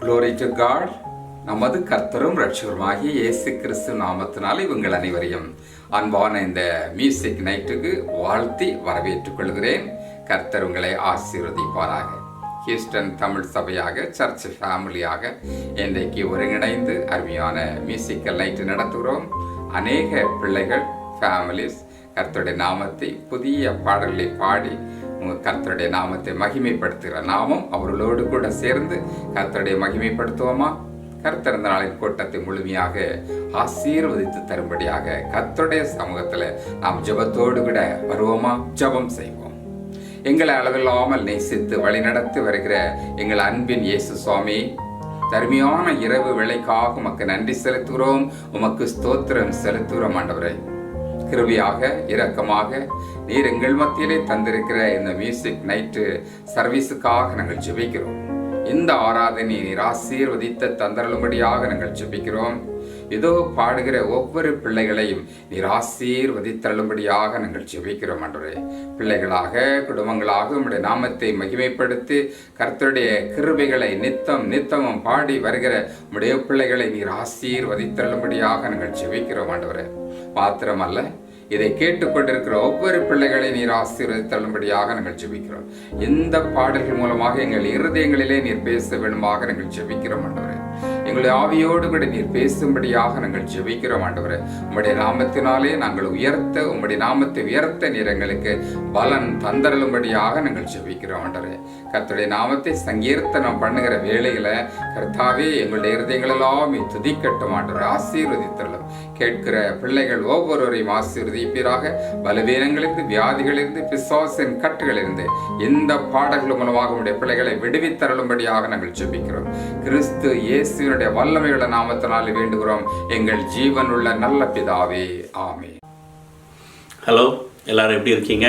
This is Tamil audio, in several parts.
Glory to God. நமது கர்த்தரும் ரட்சகருமாகிய இயேசு கிறிஸ்து நாமத்தினால் இவங்கள் அனைவரையும் அன்பான இந்த மியூசிக் நைட்டுக்கு வாழ்த்தி வரவேற்றுக் கொள்கிறேன். கர்த்தர் உங்களை ஆசீர்வதிப்பாராக. ஹியூஸ்டன் தமிழ் சபையாக சர்ச் ஃபேமிலியாக இன்றைக்கு ஒருங்கிணைந்து அருமையான மியூசிக்கல் நைட்டு நடத்துகிறோம். அநேக பிள்ளைகள் ஃபேமிலிஸ் கர்த்தருடைய நாமத்தை புதிய பாடல்களை பாடி கர்த்தருடைய நாமத்தை மகிமைப்படுத்துகிற நாமும் அவர்களோடு கூட சேர்ந்து கர்த்தருடைய மகிமைப்படுத்துவோமா? கர்த்தர் இந்த நாளின் கூட்டத்தை முழுமையாக ஆசீர்வதித்து தரும்படியாக கர்த்தருடைய சமூகத்தில் நாம் ஜெபத்தோடு கூட வருவோமா? ஜெபம் செய்வோம். எங்களை அளவில்லாமல் நேசித்து வழிநடத்தி வருகிற எங்கள் அன்பின் இயேசு சுவாமி, தருமையான இரவு வேளைக்காக உமக்கு நன்றி செலுத்துகிறோம். உமக்கு ஸ்தோத்திரம் செலுத்துகிறோம். ஆண்டவரே, கிருபையாக இரக்கமாக நீர் எங்கள் மத்தியிலே தந்திருக்கிற இந்த மியூசிக் நைட்டு சர்வீஸுக்காக நாங்கள் ஜெபிக்கிறோம். இந்த ஆராதனை நீர் ஆசீர்வதித்த தந்தருளும்படியாக நாங்கள் ஜெபிக்கிறோம். இதோ பாடுகிற ஒவ்வொரு பிள்ளைகளையும் நீர் ஆசீர்வதித்தருளும்படியாக நாங்கள் ஜெபிக்கிறோம். ஆண்டவரே, பிள்ளைகளாக குடும்பங்களாக உம்முடைய நாமத்தை மகிமைப்படுத்தி கர்த்தருடைய கிருபைகளை நித்தமும் பாடி வருகிற உம்முடைய பிள்ளைகளை நீர் ஆசீர்வதித்தருளும்படியாக நாங்கள் ஜெபிக்கிறோம். ஆண்டவரே, மாத்திரமல்ல, இதை கேட்டுக்கொண்டிருக்கிற ஒவ்வொரு பிள்ளைகளை நீர் ஆசீர்வதித்தள்ளும்படியாக நாங்கள் ஜெபிக்கிறோம். இந்த பாடல்கள் மூலமாக எங்கள் இருதயங்களிலே நீர் பேச வேண்டுமாக நாங்கள் ஜெபிக்கிறோம். ஆண்டவரே, எங்களுடைய ஆவியோடு கூட நீர் பேசும்படியாக நாங்கள் ஜெபிக்கிறோம். ஆண்டவரே, உம்முடைய நாமத்தினாலே நாங்கள் உம்முடைய நாமத்தை உயர்த்த நீர் எங்களுக்கு பலன் தந்தருளும்படியாக நாங்கள் ஜெபிக்கிறோம். ஆண்டவரே, கர்த்தருடைய நாமத்தை சங்கீர்த்தனம் பண்ணுகிற வேளையில கர்த்தாவே எங்களுடைய இருதயங்களெல்லாம் துதிக்கட்டும். ஆண்டவரே, ஆசீர்வதித்தள்ளும். கேட்கிற பிள்ளைகள் ஒவ்வொருவரையும் ஆசீர்வதிப்பீராக. பலவீனங்களிலிருந்து, வியாதிகளிலிருந்து, பிசாசின் கட்டுகளிலிருந்து இந்த பாடல்கள் மூலமாக உடைய பிள்ளைகளை விடுவித்தருளும்படியாக நாங்கள் ஜெபிக்கிறோம். கிறிஸ்து இயேசுவினுடைய வல்லமையுள்ள நாமத்தினால் வேண்டுகிறோம் எங்கள் ஜீவனுள்ள நல்ல பிதாவே, ஆமென். ஹலோ, எல்லாரும் எப்படி இருக்கீங்க?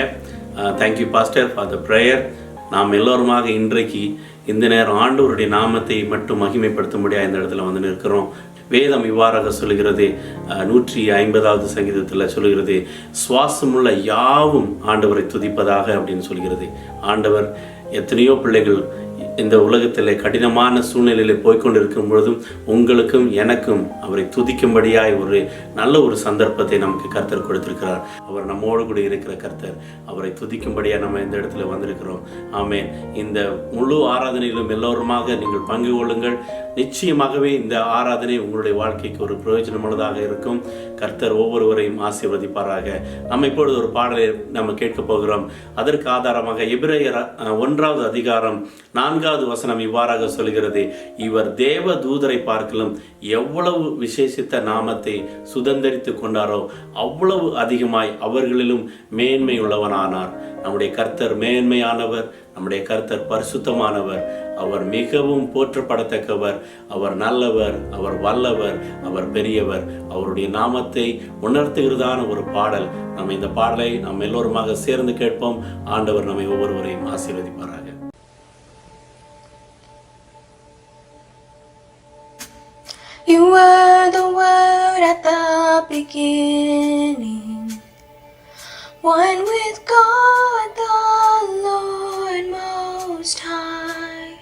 Thank you pastor for the prayer. நாம் எல்லோருமாக இன்றைக்கு இந்த நேரம் ஆண்டவருடைய நாமத்தை மட்டும் மகிமைப்படுத்தும்படியாக இந்த இடத்துல வந்து நிற்கிறோம். வேதம் இவ்வாறாக சொல்கிறது, 150வது சங்கீதத்தில் சொல்கிறது, சுவாசமுள்ள யாவும் ஆண்டவரை துதிப்பதாக அப்படின்னு சொல்கிறது. ஆண்டவர் எத்தனையோ பிள்ளைகள் இந்த உலகத்தில் கடினமான சூழ்நிலையில் போய்கொண்டிருக்கும் பொழுதும் உங்களுக்கும் எனக்கும் அவரை துதிக்கும்படியாய் நல்ல ஒரு சந்தர்ப்பத்தை நமக்கு கர்த்தர் கொடுத்திருக்கிறார். அவர் நம்மோடு கூட இருக்கிற கர்த்தர், அவரை துதிக்கும்படியாக நம்ம இந்த இடத்துல வந்திருக்கிறோம். ஆமென். இந்த முழு ஆராதனையிலும் எல்லோருமாக நீங்கள் பங்கு கொள்ளுங்கள். நிச்சயமாகவே இந்த ஆராதனை உங்களுடைய வாழ்க்கைக்கு ஒரு பிரயோஜனமுள்ளதாக இருக்கும். கர்த்தர் ஒவ்வொருவரையும் ஆசீர்வதிப்பாராக. நம்ம இப்பொழுது ஒரு பாடலை நம்ம கேட்க போகிறோம். அதற்கு ஆதாரமாக எபிரேயர் 1வது அதிகாரம் 4வது வசனம் இவ்வாறாக சொல்கிறது, இவர் தேவ தூதரை பார்க்கலும் எவ்வளவு விசேஷித்த நாமத்தை சுதந்தரித்து கொண்டாரோ அவ்வளவு அதிகமாய் அவர்களிலும் மேன்மை உள்ளவனானார். நம்முடைய கர்த்தர் மேன்மையானவர், நம்முடைய கர்த்தர் பரிசுத்தமானவர், அவர் மிகவும் போற்றப்படத்தக்கவர், அவர் நல்லவர், அவர் வல்லவர், அவர் பெரியவர். அவருடைய நாமத்தை உணர்த்துகிறதான ஒரு பாடல். நம்ம இந்த பாடலை நாம் எல்லோருமாக சேர்ந்து கேட்போம். ஆண்டவர் நம்மை ஒவ்வொருவரையும் ஆசீர்வதிப்பாராக. You were the Word at the beginning, one with God the Lord Most High.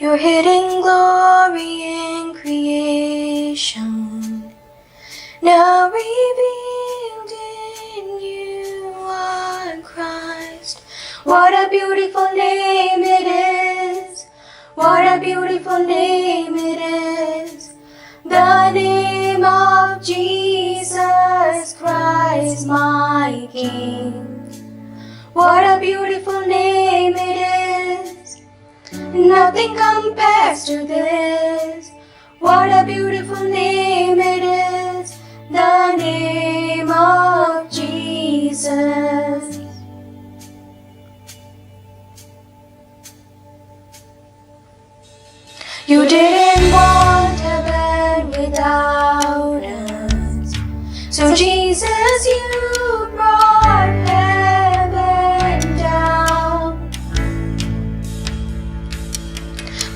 Your hidden glory in creation, now revealed in you are Christ. What a beautiful name it is! What a beautiful name it is, the name of Jesus Christ my King. What a beautiful name it is, nothing compares to this. What a beautiful name it is, the name of Jesus. You didn't want heaven without us, so Jesus, you brought heaven down.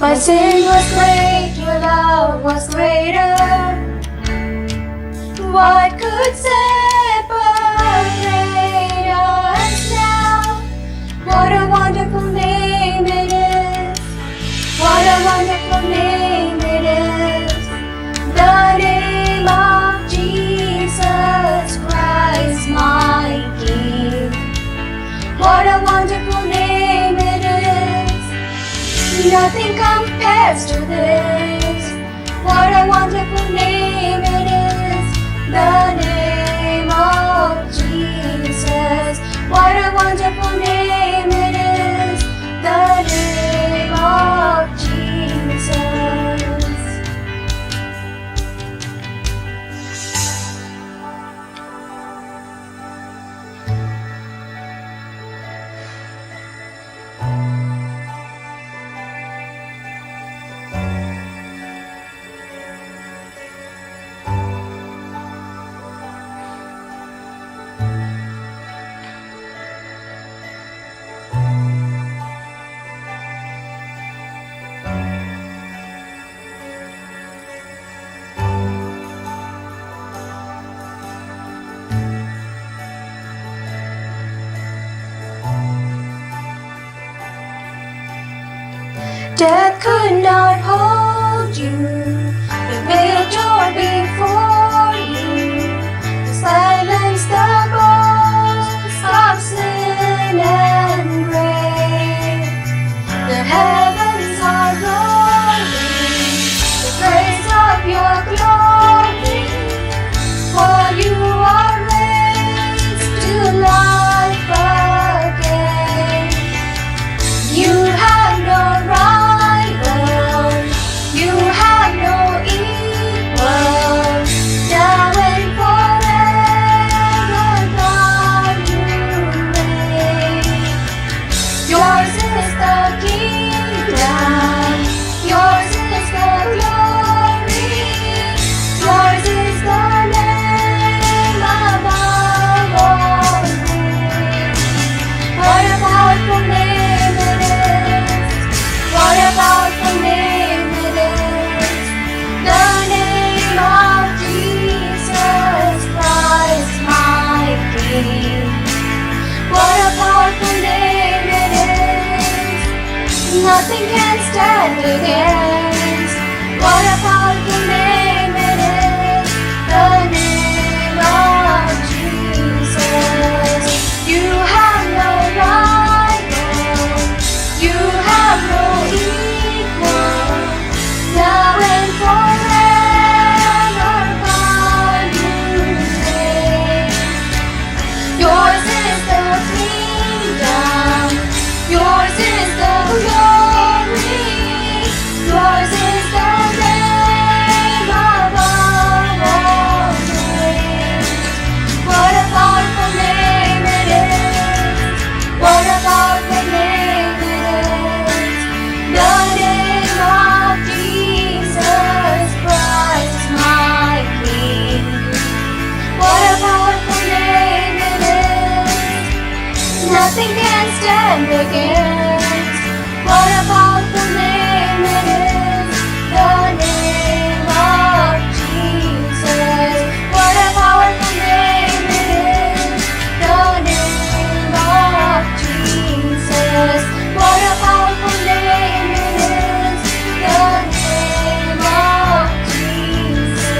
My sin was great, your love was greater. What could separate us now? What a wonderful name it is, nothing compares to this. What a wonderful name it is, the name of Jesus. What a wonderful name it is, the name of Jesus. Death could not hold you, the veil tore before you, to silence the boast of sin and grave. The heavens are rolling, the praise of your glory, for you are raised to life again. You have no rival, you have no equal. Now and forever, God, you reign. Yours is the kingdom, yours is the glory, yours is the name above all names. What a powerful name it is, what a powerful name it is, the name of Jesus Christ my King. What a powerful name it is, nothing can stand against. What a powerful name it is, the name of Jesus. You have no rival, you have no equal. Now and forever, God, you reign. Yours is the kingdom, yours is the glory, yours is the name above all names. What a powerful name it is, what a powerful name it is, the name of Jesus Christ my King. What a powerful name it is, nothing can stand against. What a powerful name it is, the name of Jesus. What a powerful name it is, the name of Jesus. What a powerful name it is, the name of Jesus.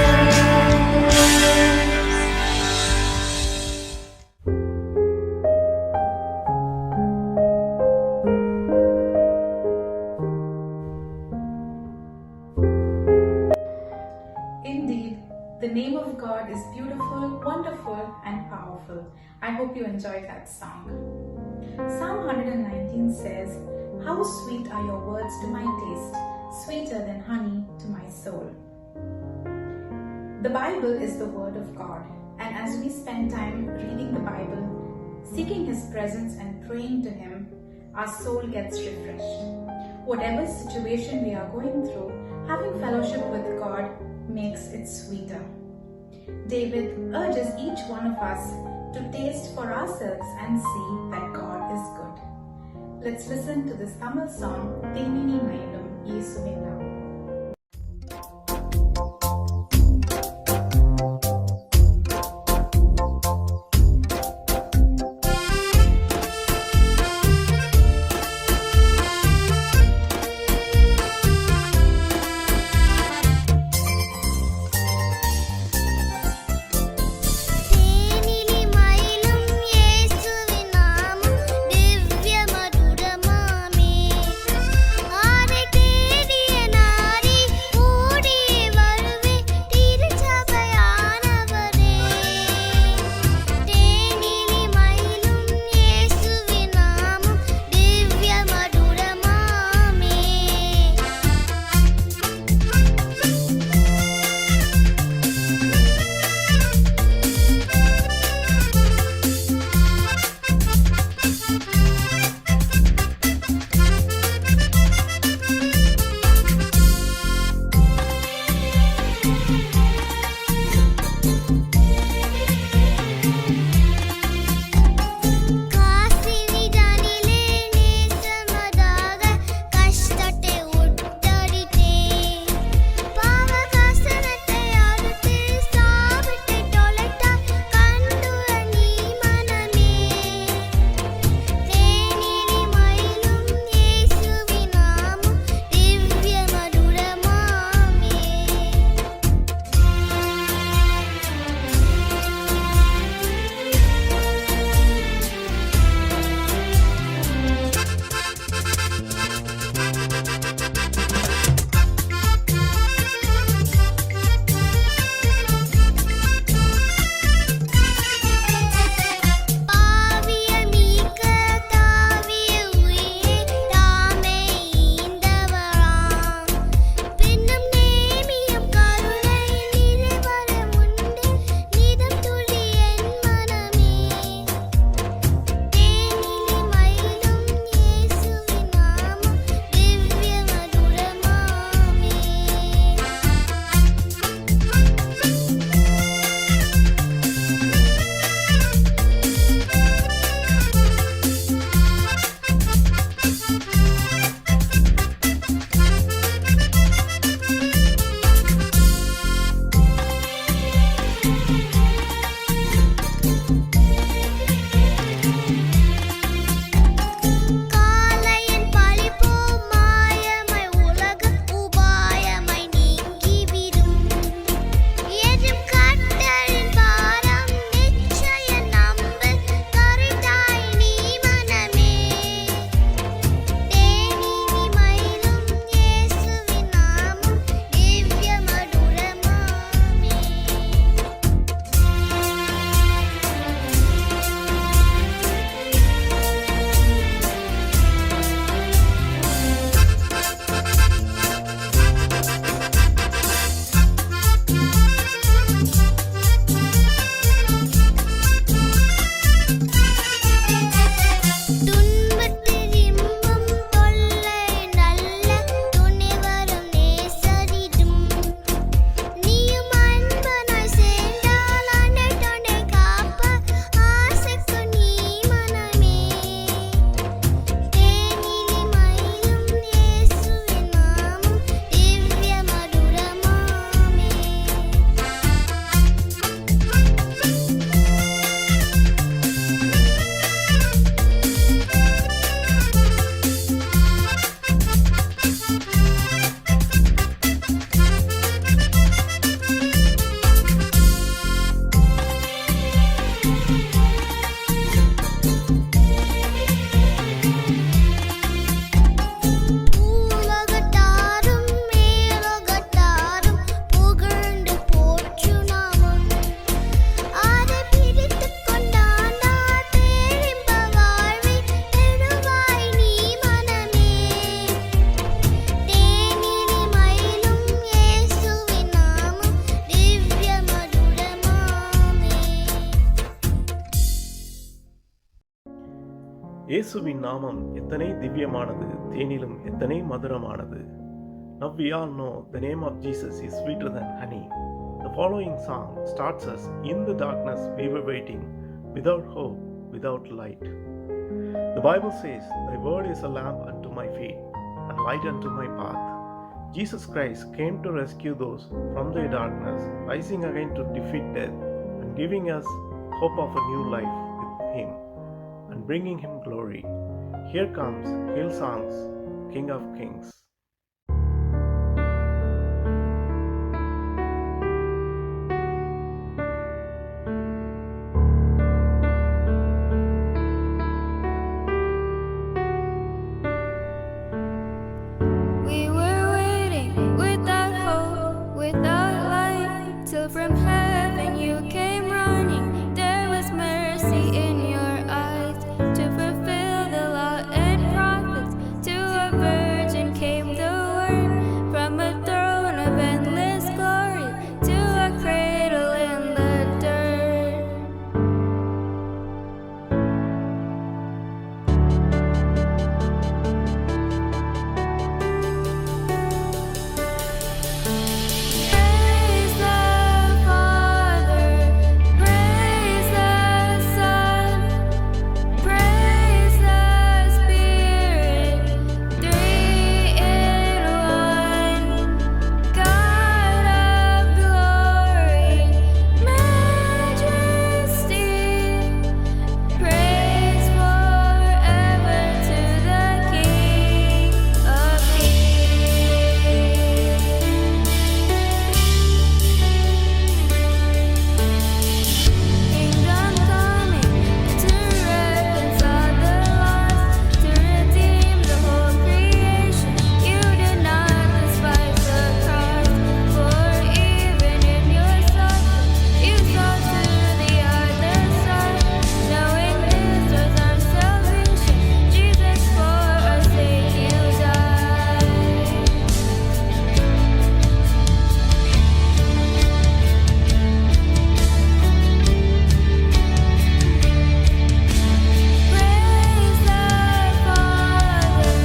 Indeed, the name of God is beautiful, wonderful, and powerful. I hope you enjoyed that song. Psalm 119 says, "How sweet are your words to my taste, sweeter than honey to my soul." The Bible is the Word of God, and as we spend time reading the Bible, seeking His presence and praying to Him, our soul gets refreshed. Whatever situation we are going through, having fellowship with God makes it sweeter. David urges each one of us to taste for ourselves and see that God is good. Let's listen to this Tamil song, Themini Mailum Yesuvina. தேனிலி மயிலும் இயேசுவின் நாமம் திவ்ய மதுரமாமே. ஆரை இயேசுவின் நாமம் எத்தனை திவ்யமானது, தேனிலும் எத்தனை மதுரமானது. Now we all know the name of Jesus is sweeter than honey. The following song starts us, in the darkness we were waiting, without hope, without light. The Bible says, thy word is a lamp unto my feet, and light unto my path. Jesus Christ came to rescue those from their darkness, rising again to defeat death, and giving us hope of a new life with him, and bringing him glory. Here comes Hillsong's King of Kings. We were waiting without hope, without light, till from heaven you came running. There was mercy in your eyes to fulfill the law and prophets. To a virgin came the word, from a throne of endless glory to a cradle in the dirt. Praise the Father, praise the Son, praise the Spirit, three in one. God of glory, majesty, praise forever to the King of Kings. Kingdom coming to reconcile the lost, to redeem the whole creation. You did not despise the cross, for even in your suffering, you saw to the other side, knowing this was our salvation. Jesus, for our sake you died. Praise the Father,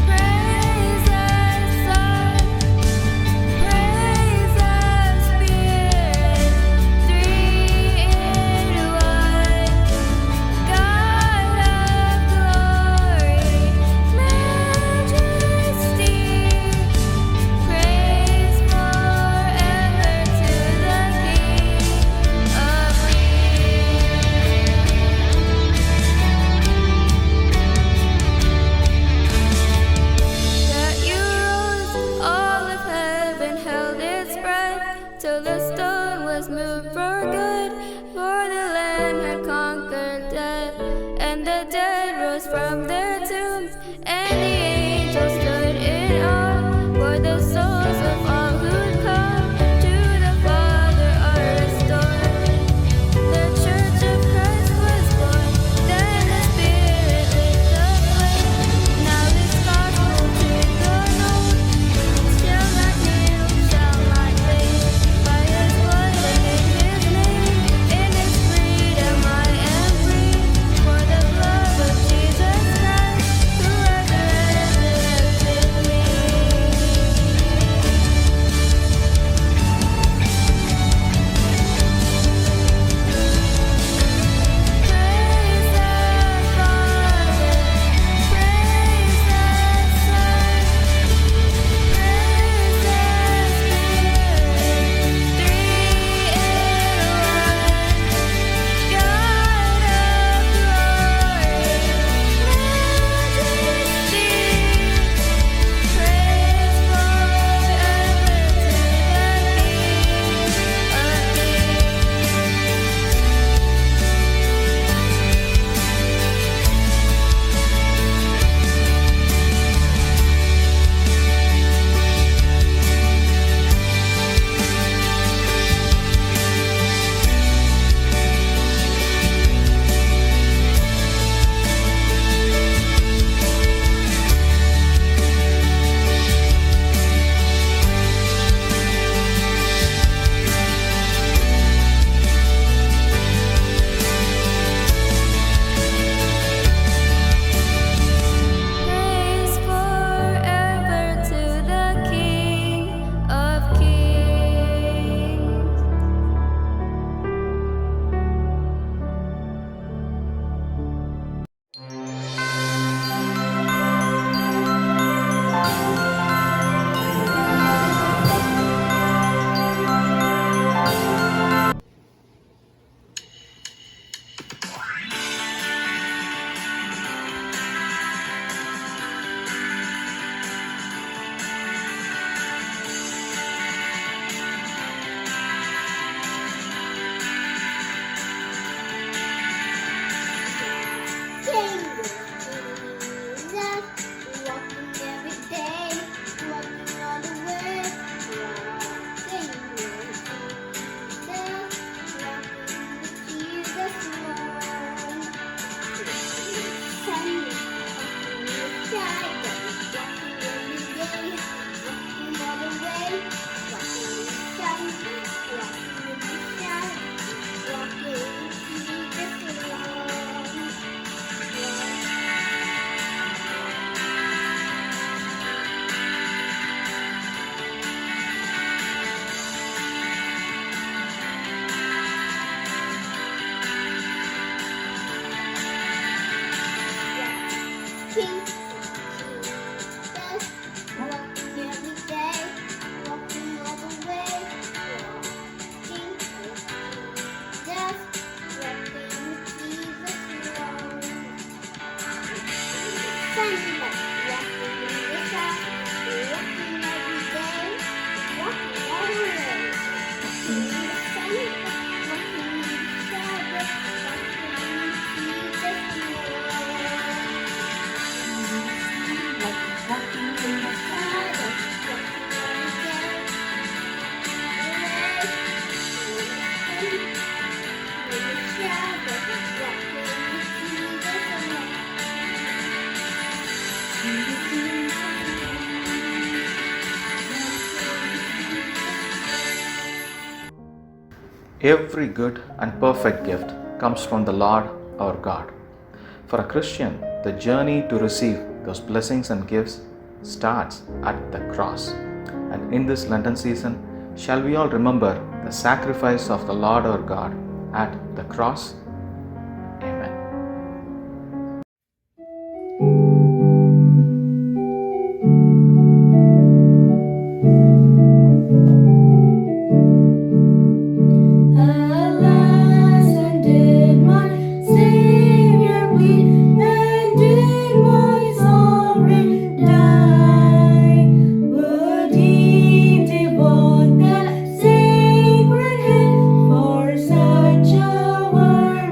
praise the Son, praise the Spirit, three in one. God of glory, majesty, praise forever to the King of That you rose, all of heaven held its breath, till the stone was moved for good. For the Lamb had conquered death, and the dead rose from their tombs, and the angels stood in awe. For the souls of all who'd come to the Father are restored. The Church of Christ was born, then the Spirit lit the flame. Now this gospel to the known, shall not kneel, shall not fade. By His blood and in His name, in His freedom I am free. For the blood of Jesus Christ Every good and perfect gift comes from the Lord our God. For a Christian, the journey to receive those blessings and gifts starts at the cross. And in this Lenten season, shall we all remember the sacrifice of the Lord our God at the cross? Amen. Alas, and did my Savior bleed, and did my sovereign die? Would he devote that sacred head for such a work?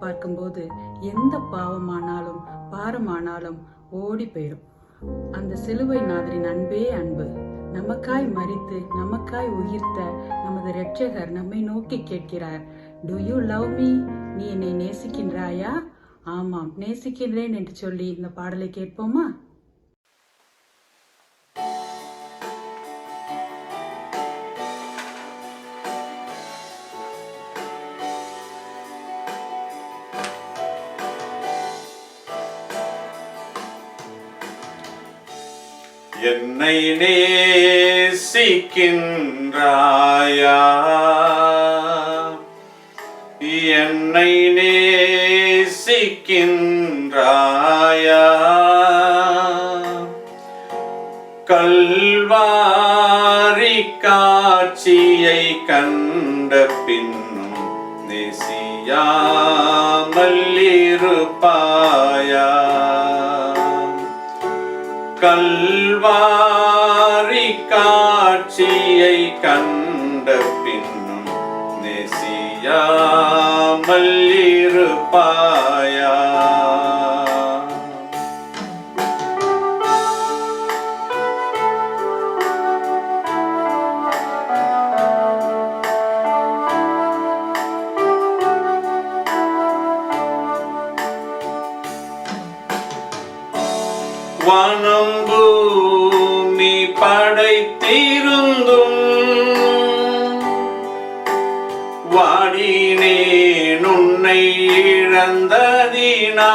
பார்க்கும்போது எந்த பாவமானாலும் பாரமானாலும் ஓடி போயிடும். அந்த சிலுவை நாதரின் அன்பே அன்பு. நமக்காய் மரித்து நமக்காய் உயிர்த்த நமது இரட்சகர் நம்மை நோக்கி கேட்கிறார், டு யூ லவ் மீ? நீ என்னை நேசிக்கின்றாயா? ஆமாம், நேசிக்கின்றேன் என்று சொல்லி இந்த பாடலை கேட்போமா? என்னை நேசிக்கின்றாயா? என்னை நேசிக்கின்றாயா? கல்வாரி காட்சியை கண்ட பின்னும் நேசியாமல் இருப்பாயா? கல்வாரி காட்சியை கண்ட பின்னும் நேசியாமல் இருப்பாயா? வானம் பூமி படைத்திருந்தும் வாடினேன் உன்னை இழந்ததினா.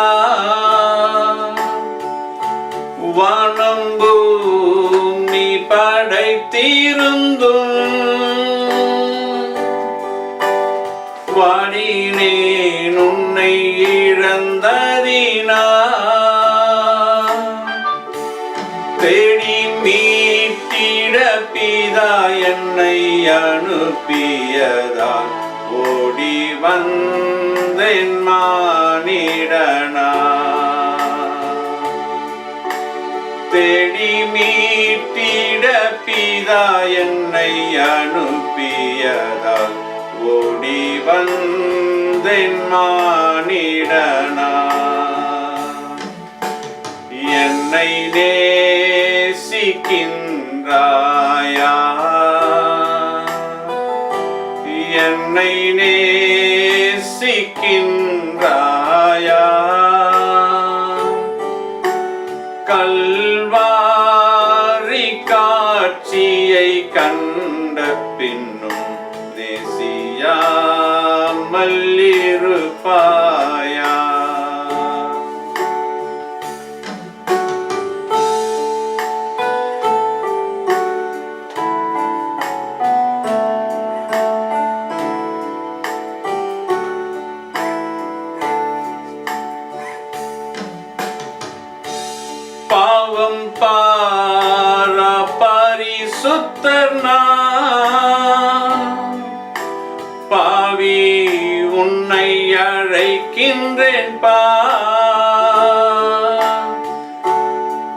வானம் பூமி படைத்திருந்தும் வாடினேன் உன்னை இழந்ததினா. தேடி மீட்டிட பிதா என்னை அனுப்பியதால் ஓடி வந்தேன் மானிடனா. தேடி மீட்டிட பிதா என்னை அனுப்பியதால் ஓடி வந்தேன் மானிடனா. என்னை நேசிக்கின்றாயா? என்னை நேசிக்கின்றாயா? கல்வாரி காட்சியை கண்ட பின்னும் நேசியாமல் இருப்பாயா? பாவம் பாரா பரிசுத்தர் நான், பாவி உன்னை அழைக்கின்றேன் பா.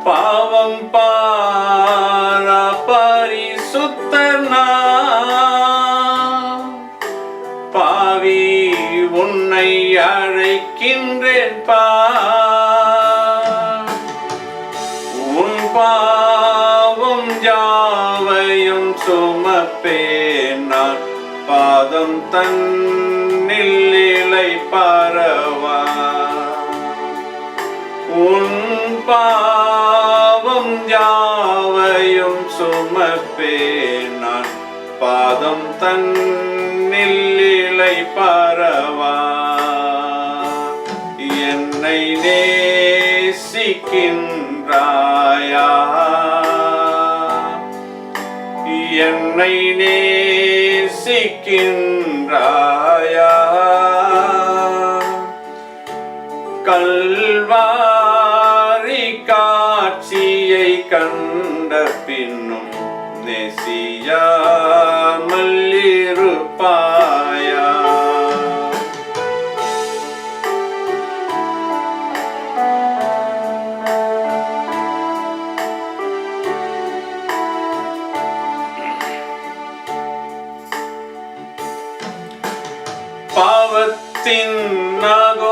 பாவம் பாரா பரிசுத்தர் நான், பாவி உன்னை அழைக்கின்றேன் பா. பாவம் யாவையும் சுமப்பேன் நான், பாதம் தன்னில் இலை பரவா. உன் பாவம் யாவையும் சுமப்பேன் நான், பாதம் தன்னில் இலை பரவா. என்னை நேசிக்கின்றாயா? என்னை நேசிக்கின்றாயா? கல்வாரி காட்சியை கண்ட பின்னும் நேசியாமல் இருப்பாயா? பாவத்தின் நகோ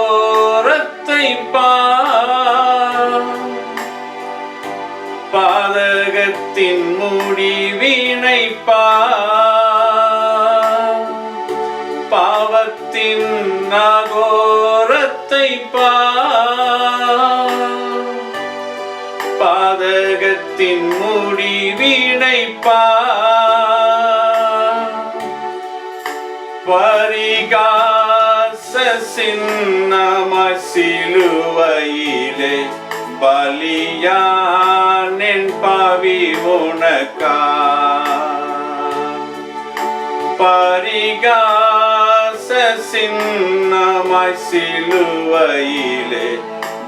பாவத்தின் நகோரத்தை பாதகத்தின் முடிவினை பரிகாச சின்னமாய் சிலுவையிலே பலியானென் பாவி உனக்கா பரிகாச சின்னமாய் சிலுவையிலே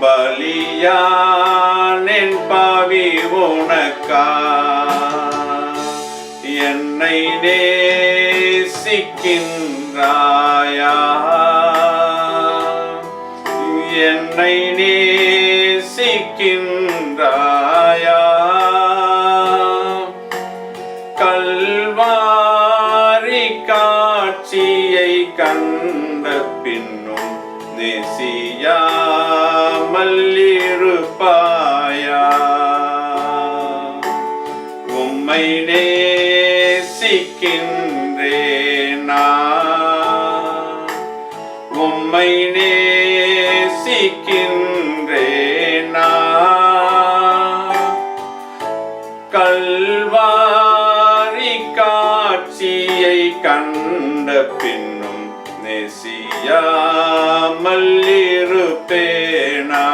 பலியானென் பாவி உனக்கா என்னை நேசிக்கின்றாயா என்னை நேசிக்கின்றாயா கல்வாரி காட்சியை கண்ட பின்னும் நேசியாமல் இருப்பாயா உம்மை நேசிக்கின்றேனா உம்மை நேசிக்கின்றேனா கல்வாரி காட்சியை கண்ட பின்னும் நேசியாமல் இருப்பேனா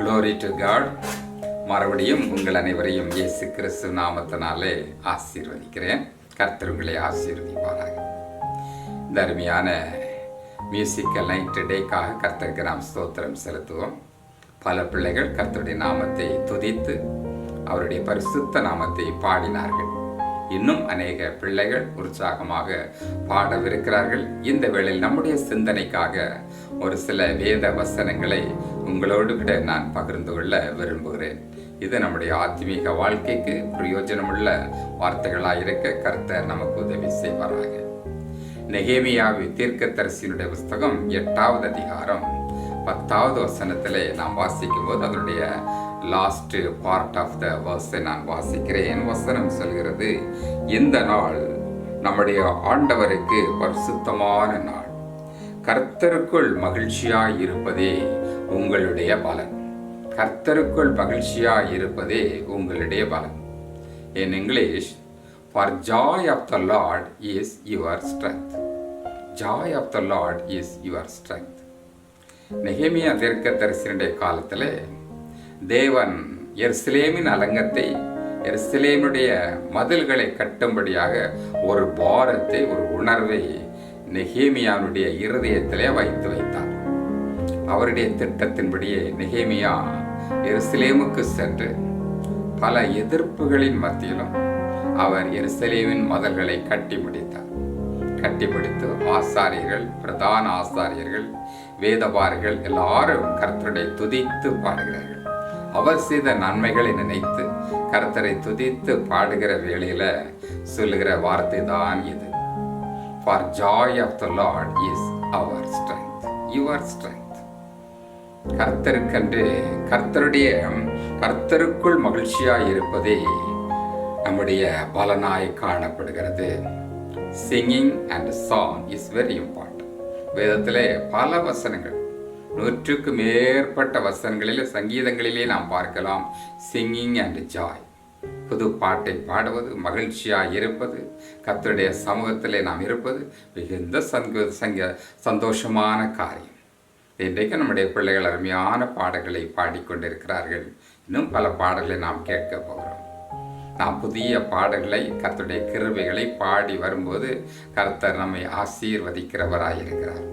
Glory to God. மறுபடியும் உங்கள் அனைவரையும் இயேசு கிறிஸ்து நாமத்தினாலே ஆசீர்வதிக்கிறேன். கர்த்தர் உங்களை ஆசீர்வதிப்பாராக. இந்த அருமையான மியூசிக்கல் நைட் டேக்காக கர்த்தருக்கு நாம் ஸ்தோத்திரம் செலுத்துவோம். பல பிள்ளைகள் கர்த்தருடைய நாமத்தை துதித்து அவருடைய பரிசுத்த நாமத்தை பாடினார்கள். இன்னும் அநேக பிள்ளைகள் உற்சாகமாக பாடவிருக்கிறார்கள். இந்த வேளையில் நம்முடைய சிந்தனைக்காக ஒரு சில வேத வசனங்களை உங்களோடு கூட நான் பகிர்ந்து கொள்ள விரும்புகிறேன். இது நம்முடைய ஆத்மீக வாழ்க்கைக்கு பிரயோஜனமுள்ள வார்த்தைகளாயிருக்க கர்த்தர் நமக்கு உதவி செய்வாராக. நெகேமியாவி தீர்க்கதரிசியினுடைய புஸ்தகம் 8வது அதிகாரம் 10வது வசனத்திலே நாம் வாசிக்கும் போது அதனுடைய லாஸ்ட் பார்ட் ஆஃப் த வர்ஸை நான் வாசிக்கிறேன். வசனம் சொல்கிறது, இந்த நாள் நம்முடைய ஆண்டவருக்கு பரிசுத்தமான நாள், கர்த்தருக்குள் மகிழ்ச்சியாய் இருப்பதே உங்களுடைய பலன். கர்த்தருக்குள் மகிழ்ச்சியாய் இருப்பதே உங்களுடைய பலன். In English, for joy of the Lord is your strength. Joy of the Lord is your strength. நெகேமியா தீர்க்கதரிசியினுடைய காலத்தில் தேவன் எருசலேமின் அலங்கத்தை, எருசலேமுடைய மதில்களை கட்டும்படியாக ஒரு பாரத்தை, ஒரு உணர்வை நெகேமியாவுடைய இருதயத்திலே வைத்தார். அவருடைய திட்டத்தின்படியே நெகேமியா எருசலேமுக்கு சென்று பல எதிர்ப்புகளின் மத்தியிலும் அவர் எருசலேமின் மதில்களை கட்டி முடித்தார். கட்டி முடித்து ஆசாரியர்கள், பிரதான ஆசாரியர்கள், வேதபாரர்கள் எல்லாரும் கர்த்தரை துதித்து பாடுகிறார்கள். அவர் செய்த நன்மைகளை நினைத்து கர்த்தரை துதித்து பாடுகிற வேளையில சொல்லுகிற வார்த்தை தான் இது. For joy of the Lord is our strength, your strength. கர்த்தருக்கென்று கர்த்தருக்குள் மகிழ்ச்சியாய் இருப்பதே நம்முடைய பலனாய் காணப்படுகிறது. Singing and song is very important. வேதத்திலே பல வசனங்கள், 100க்கு மேற்பட்ட வசனங்களிலே, சங்கீதங்களிலே நாம் பார்க்கலாம் சிங்கிங் அண்ட் ஜாய். புது பாட்டை பாடுவது, மகிழ்ச்சியாக இருப்பது, கர்த்தருடைய சமூகத்திலே நாம் இருப்பது மிகுந்த சந்தோஷமான காரியம். இன்றைக்கு நம்முடைய பிள்ளைகள் அருமையான பாடல்களை பாடிக்கொண்டிருக்கிறார்கள். இன்னும் பல பாடல்களை நாம் கேட்க போகிறோம். நாம் புதிய பாடல்களை, கர்த்தருடைய கிருபைகளை பாடி வரும்போது கர்த்தர் நம்மை ஆசீர்வதிக்கிறவராயிருக்கிறார்.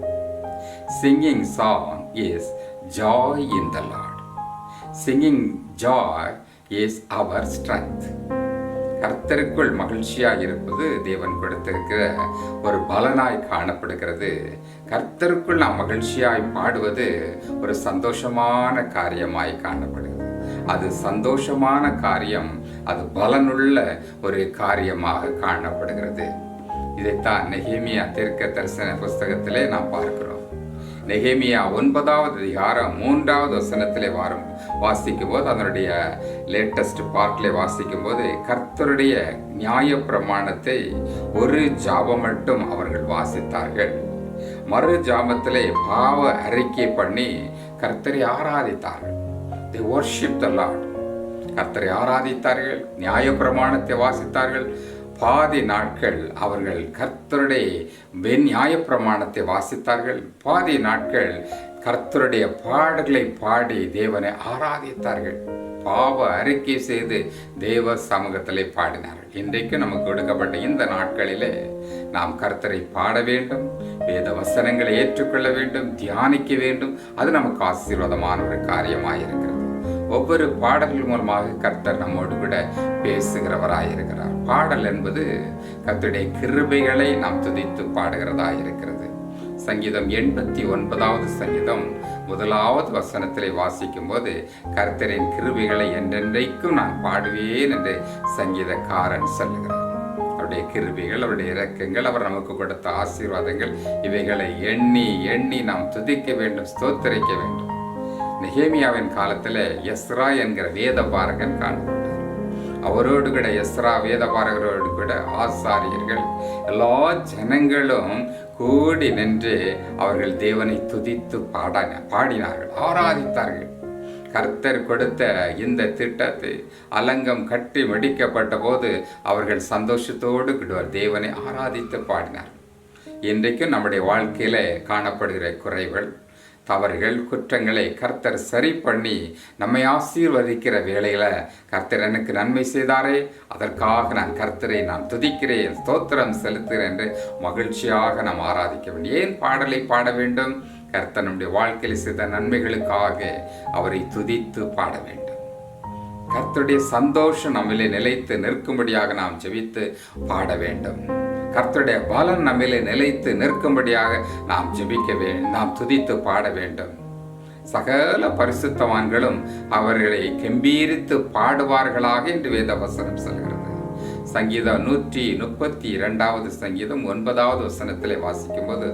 Singing song is joy in the Lord. Singing joy is our strength. கர்த்தருக்குள் மகிழ்ச்சியாக இருப்பது தேவன் கொடுத்திருக்கிற ஒரு பலனாய் காணப்படுகிறது. கர்த்தருக்குள் நாம் மகிழ்ச்சியாய் பாடுவது ஒரு சந்தோஷமான காரியமாய் காணப்படுகிறது. அது சந்தோஷமான காரியம், அது பலனுள்ள ஒரு காரியமாக காணப்படுகிறது. இதைத்தான் நெகேமியா தீர்க்க தரிசன புஸ்தகத்திலே நாம் பார்க்கிறோம். நெகேமியா 9வது அதிகாரம் 3வது வசனத்திலே வாசிக்கும் போது, அதனுடைய லேட்டஸ்ட் பார்ட்ல வாசிக்கும் போது, கர்த்தருடைய நியாய பிரமாணத்தை ஒரு ஜாபம் மட்டும் அவர்கள் வாசித்தார்கள். மறு ஜாமத்திலே பாவ அறிக்கை பண்ணி கர்த்தரை ஆராதித்தார்கள். They worship the Lord. கர்த்தரை ஆராதித்தார்கள், நியாய பிரமாணத்தை வாசித்தார்கள். பாதி நாட்கள் அவர்கள் கர்த்தருடைய நியாய பிரமாணத்தை வாசித்தார்கள். பாதி நாட்கள் கர்த்தருடைய பாடல்களை பாடி தேவனை ஆராதித்தார்கள். பாவ அறிக்கை செய்து தேவ சமூகத்திலே பாடினார்கள். இன்றைக்கு நமக்கு கொடுக்கப்பட்ட இந்த நாட்களிலே நாம் கர்த்தரை பாட வேண்டும், வேத வசனங்களை ஏற்றுக்கொள்ள வேண்டும், தியானிக்க வேண்டும். அது நமக்கு ஆசீர்வாதமான ஒரு காரியமாயிருக்கிறது. ஒவ்வொரு பாடல்கள் மூலமாக கர்த்தர் நம்மோடு கூட பேசுகிறவராயிருக்கிறார். பாடல் என்பது கர்த்தருடைய கிருபைகளை நாம் துதித்து பாடுகிறதாயிருக்கிறது. சங்கீதம் 89வது சங்கீதம் 1வது வசனத்திலே வாசிக்கும் போது, கர்த்தரின் கிருபைகளை என்றென்றைக்கும் நான் பாடுவேன் என்று சங்கீதக்காரன் சொல்லுகிறார். அவருடைய கிருபைகள், அவருடைய இரக்கங்கள், அவர் நமக்கு கொடுத்த ஆசீர்வாதங்கள், இவைகளை எண்ணி எண்ணி நாம் துதிக்க வேண்டும், ஸ்தோத்திரிக்க வேண்டும். நெகேமியாவின் காலத்தில் எஸ்ரா என்கிற வேத பாரகன் காணப்பட்டார். அவரோடு கூட எஸ்ரா வேத பாரகரோடு கூட ஆசாரியர்கள் எல்லா ஜனங்களும் கூடி நின்று அவர்கள் தேவனை துதித்து பாடினார்கள், ஆராதித்தார்கள். கர்த்தர் கொடுத்த இந்த திட்டத்தை அலங்கம் கட்டி முடிக்கப்பட்ட போது அவர்கள் சந்தோஷத்தோடு கூட தேவனை ஆராதித்து பாடினார்கள். இன்றைக்கும் நம்முடைய வாழ்க்கையில காணப்படுகிற குறைகள், தவறுகள், குற்றங்களை கர்த்தர் சரி பண்ணி நம்மை ஆசீர்வதிக்கிற வேளையில, கர்த்தர் எனக்கு நன்மை செய்தாரே, அதற்காக நான் கர்த்தரை நான் துதிக்கிறேன், ஸ்தோத்திரம் செலுத்துகிறேன் என்று மகிழ்ச்சியாக நாம் ஆராதிக்க வேண்டும். ஏன் பாடலை பாட வேண்டும்? கர்த்தர் நம்முடைய வாழ்க்கையில் செய்த நன்மைகளுக்காக அவரை துதித்து பாட வேண்டும். கர்த்தருடைய சந்தோஷம் நம்மிலே நிலைத்து நிற்கும்படியாக நாம் ஜெபித்து பாட வேண்டும். கர்த்தருடைய பலன் நம்மிலே நிலைத்து நிற்கும்படியாக நாம் ஜெபிக்க வேண்டும், நாம் துதித்து பாட வேண்டும். சகல பரிசுத்தவான்களும் அவர்களை கெம்பீரித்து பாடுவார்களாக என்று வேதவசனம் சொல்கிறது. சங்கீதம் 132வது சங்கீதம் 9வது வசனத்திலே வாசிக்கும் போது,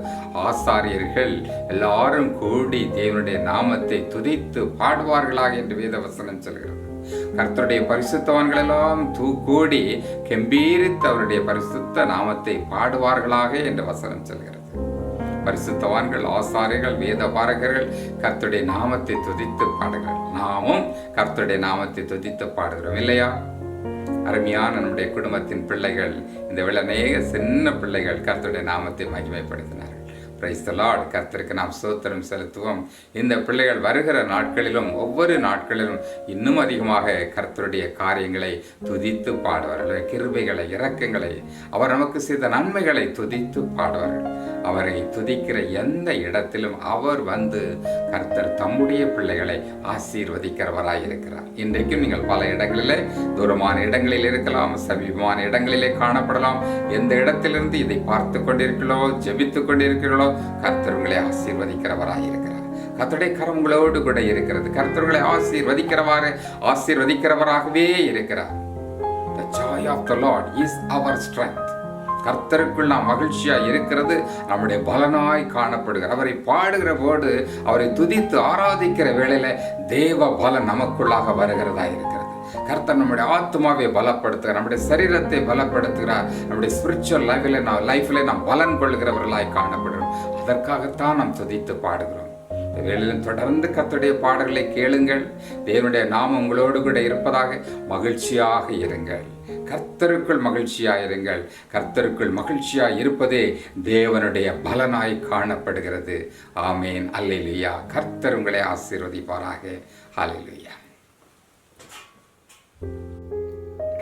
ஆசாரியர்கள் எல்லாரும் கூடி தேவனுடைய நாமத்தை துதித்து பாடுவார்களாக என்று வேதவசனம் சொல்கிறது. கர்த்தருடைய பரிசுத்தவான்கள் எல்லாம் கூடி கெம்பீரித்து அவருடைய பரிசுத்த நாமத்தை பாடுவார்களாக என்று வசனம் சொல்கிறது. பரிசுத்தவான்கள், ஆசாரியர்கள், வேத பாரகர்கள் கர்த்தருடைய நாமத்தை துதித்து பாடுகிறார்கள். நாமும் கர்த்தருடைய நாமத்தை துதித்து பாடுகிறோம் இல்லையா? அருமையான நம்முடைய குடும்பத்தின் பிள்ளைகள், இந்த அநேக சின்ன பிள்ளைகள் கர்த்தருடைய நாமத்தை மகிமைப்படுத்தினார்கள். Praise the Lord. கர்த்தருக்கு நாம் ஸ்தோத்திரம் செலுத்துவோம். இந்த பிள்ளைகள் வருகிற நாட்களிலும் ஒவ்வொரு நாட்களிலும் இன்னும் அதிகமாக கர்த்தருடைய காரியங்களை துதித்து பாடுவார்கள். கிருபைகளை, இரக்கங்களை, அவர் நமக்கு செய்த நன்மைகளை துதித்து பாடுவார்கள். அவரை துதிக்கிற எந்த இடத்திலும் அவர் வந்து கர்த்தர் தம்முடைய பிள்ளைகளை ஆசீர்வதிக்கிறவராயிருக்கிறார். இன்றைக்கும் நீங்கள் பல இடங்களிலே, தூரமான இடங்களில் இருக்கலாம், சமீபமான இடங்களிலே காணப்படலாம். எந்த இடத்திலிருந்து இதை பார்த்து கொண்டிருக்கிறோ, ஜெபித்து கொண்டிருக்கிறோ, கர்த்தர் உங்களை ஆசீர்வதிக்கிறவராயிருக்கிறார். கர்த்தருடைய கரம் உங்களோடு கூட இருக்கிறது. கர்த்தர் உங்களை ஆசீர்வதிக்கிறவராகவே இருக்கிறார். The joy of the Lord is our strength. கர்த்தருக்குள் நாம் மகிழ்ச்சியா இருக்கிறது நம்முடைய பலனாய் காணப்படுகிறார். அவரை பாடுகிற போது, அவரை துதித்து ஆராதிக்கிற வேளையில தேவ பலன் நமக்குள்ளாக வருகிறதா இருக்கிறது. கர்த்தர் நம்முடைய ஆத்மாவை பலப்படுத்துகிறார், நம்முடைய சரீரத்தை பலப்படுத்துகிறார். நம்முடைய ஸ்பிரிச்சுவல் லைஃப்ல நாம் பலன் கொள்கிறவர்களாய் காணப்படுகிறோம். அதற்காகத்தான் நாம் துதித்து பாடுகிறோம். வேளையிலும் தொடர்ந்து கர்த்தருடைய பாடல்களை கேளுங்கள். தேவனுடைய நாமம் உங்களோடு கூட இருப்பதாக மகிழ்ச்சியாக இருங்கள். கர்த்தருக்குள் மகிழ்ச்சியாயிருங்கள். கர்த்தருக்குள் மகிழ்ச்சியாய் இருப்பதே தேவனுடைய பலனாய் காணப்படுகிறது. ஆமேன். அல்லேலூயா. கர்த்தர் உங்களை ஆசீர்வதிப்பாராக. அல்லேலூயா.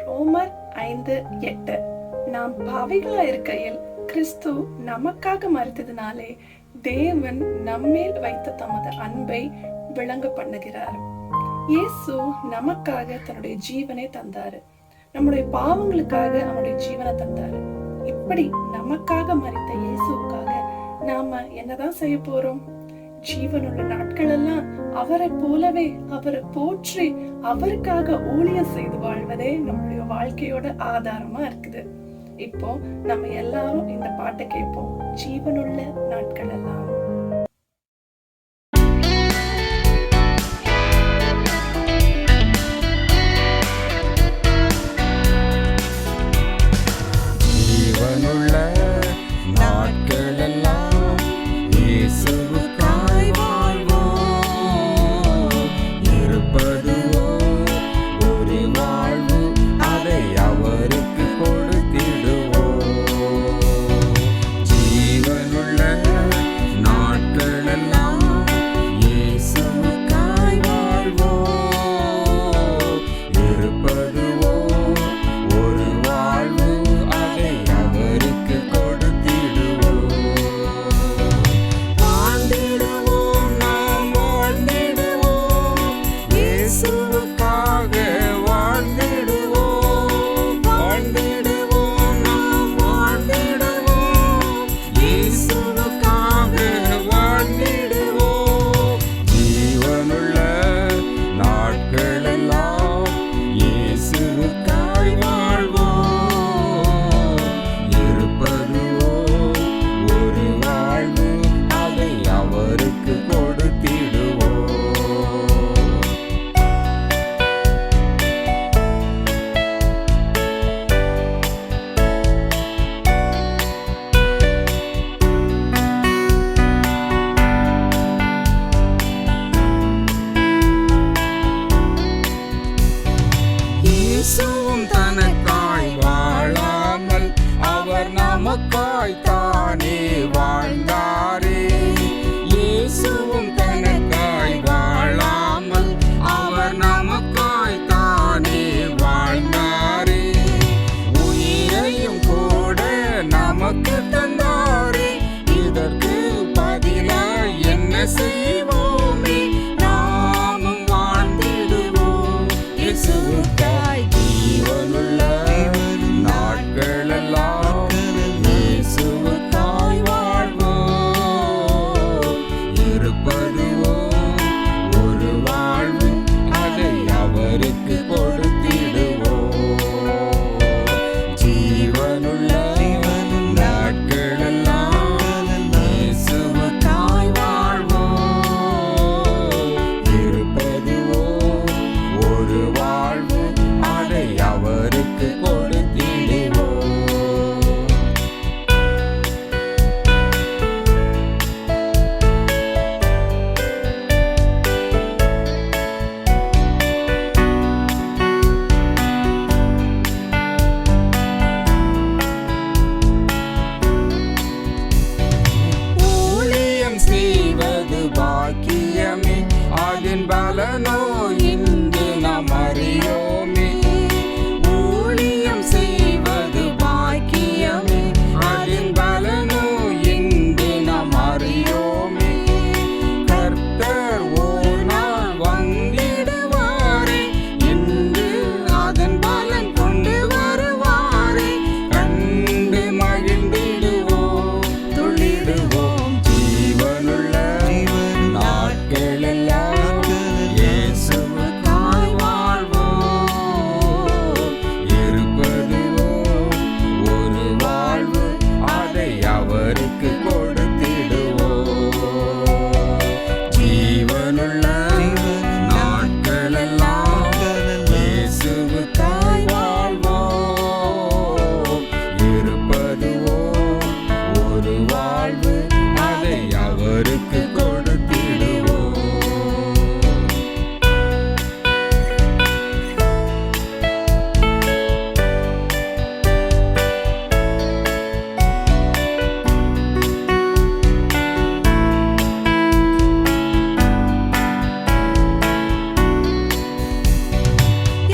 ரோமர் 5:8 நாம் பாவிகளா இருக்கையில் கிறிஸ்து நமக்காக மரித்ததினாலே தேவன் நம்மேல் வைத்த தமது அன்பை விளங்க பண்ணுகிறார். இயேசு நமக்காக தன்னுடைய ஜீவனை தந்தாரு. நம்முடைய பாவங்களுக்காக அவனுடைய ஜீவனை தந்தாரு. இப்படி நமக்காக மரித்த இயேசுக்காக நாம என்னதான் செய்ய போறோம்? ஜீவனுள்ள நாட்கள் எல்லாம் அவரை போலவே அவரை போற்றி அவருக்காக ஊழியம் செய்து வாழ்வதே நம்முடைய வாழ்க்கையோட ஆதாரமா இருக்குது. இப்போ நம்ம எல்லாரும் இந்த பாட்டை கேட்போம். ஜீவனுள்ள நாட்கள் எல்லாம். நமக்காய் தானே வாழ்ந்தாரே. இயேசுவும் தனக்காய் வாழாமல் அவர் நமக்காய் தானே வாழ்ந்தாரே. உயிரையும் கூட நமக்கு தந்தாரே. இதற்கு பதிலாய் என்ன செய்வோமே? நாமும் வாழ்ந்திடுவோம் இயேசுவுக்காய். ஜீவனுள்ள நாட்களெல்லாம் இயேசுவுக்காய் வாழ்வோம். இருப்பதுவோ ஒரு வாழ்வு, அதை அவருக்கு கொடுத்திடுவோம். ஜீவனுள்ள நாட்களெல்லாம் இயேசுவுக்காய் வாழ்வோம். இருப்பதுவோ ஒரு வாழ்வு, அதை அவருக்கு கொடுத்திடுவோம். ஊழியம் செய்வது பாக்கியமே, அதன் பலனோ இன்று நாம் அறியோமே. ஊழியம் செய்வது பாக்கியமே, அதன் பலனோ இன்று நாம் அறியோமே. கர்த்தர் ஒரு நாள் வந்திடுவாரே, இன்று அதன் பலன் கொண்டு வருவாரே. கண்டு மகிழ்ந்திடுவோம், துள்ளிடுவோம். ஜீவனுள்ள நாட்களெல்லாம் இயேசுவுக்காய் வாழ்வோம். இருப்பதுவோ ஒரு வாழ்வு, அதை அவருக்கு கொடுத்திடுவோம். ஜீவனுள்ள நாட்களெல்லாம் இயேசுவுக்காய் வாழ்வோம். இருப்பதுவோ ஒரு வாழ்வு, அதை அவருக்கு கொடுத்திடுவோம்.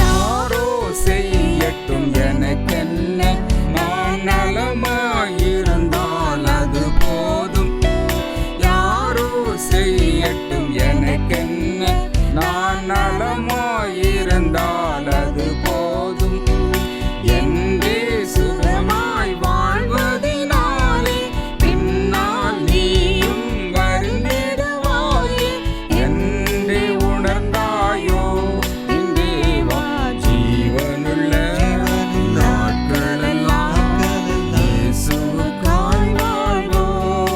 யாரோ செய்யட்டும் எனக்கென்ன, நான் நலமாயிருந்தால் அது போதும். யாரோ செய்யட்டும் எனக்கென்ன, நான் நலமாயிருந்தால் அது போதும். என்றே சுகமாய் வாழ்வதினாலே பின்னால் நீயும் வருந்திடுவாயே. என்றே உணர்ந்தாயோ இன்றே வா. ஜீவனுள்ள நாட்களெல்லாம் இயேசுவுக்காய் வாழ்வோம்.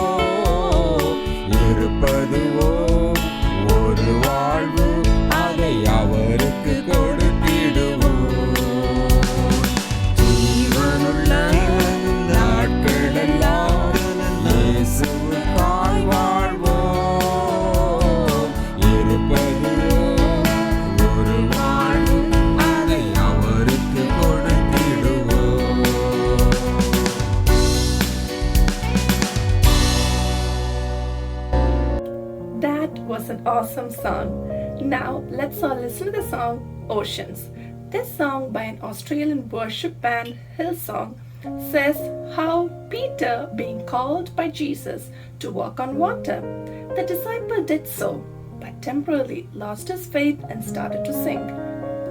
இருப்பதுவோ ஒரு வாழ்வு, அதை அவருக்கு கொடுத்திடுவோம். ஜீவனுள்ள நாட்களெல்லாம் இயேசுவுக்காய் வாழ்வோம். இருப்பதுவோ ஒரு வாழ்வு, அதை அவருக்கு கொடுத்திடுவோம். That was an awesome song. Now let's all listen to the song Oceans. This song by an Australian worship band, Hillsong, says how Peter, being called by Jesus to walk on water, the disciple did so, but temporarily lost his faith and started to sink.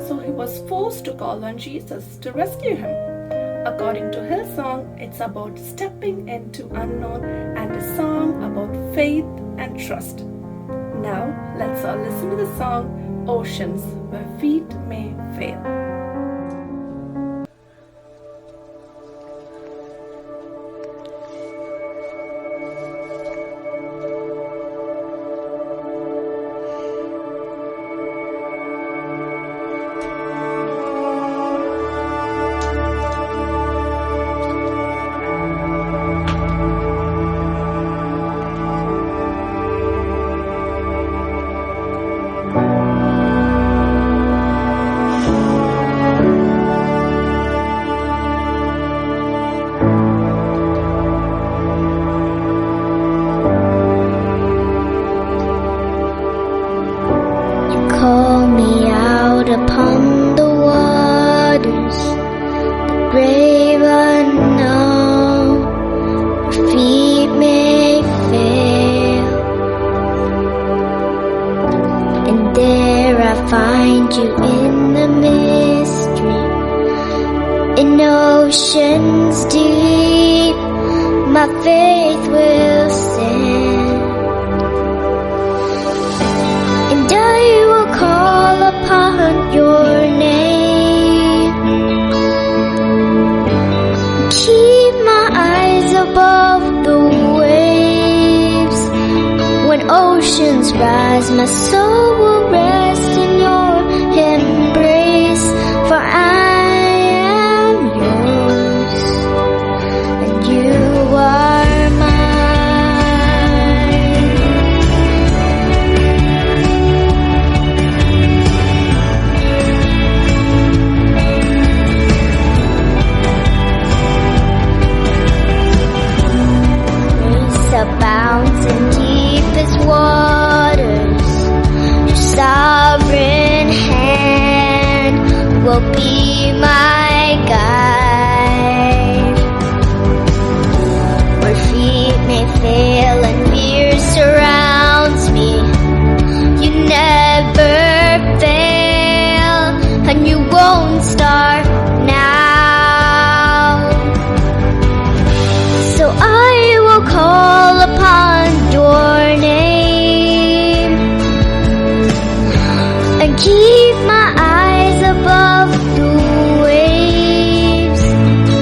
So he was forced to call on Jesus to rescue him. According to Hillsong, it's about stepping into unknown and a song about faith and trust. Now, let's all listen to the song Oceans, Where Feet May Fail. brave unknown, your feet may fail, and there I find you in the mystery, in oceans deep, my faith will stand, and I will call upon your name, keep my eyes above the waves. When oceans rise, my soul will rest in your embrace, for I am yours, and you are mine. Grace abounds in deepest waters. Your sovereign hand will be my guide. Where feet may fail and fear surrounds me, you never fail, and you won't start now. So I will call upon your name and keep my eyes above the waves.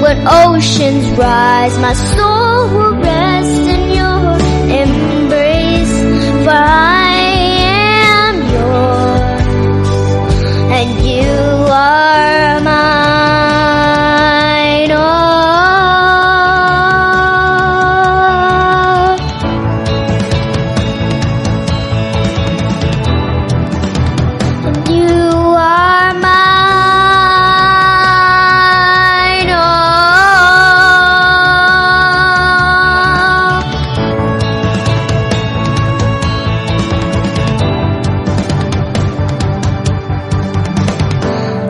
When oceans rise, my soul will rest in your embrace, for I am yours, and you are mine. Oh, and you are mine. Oh,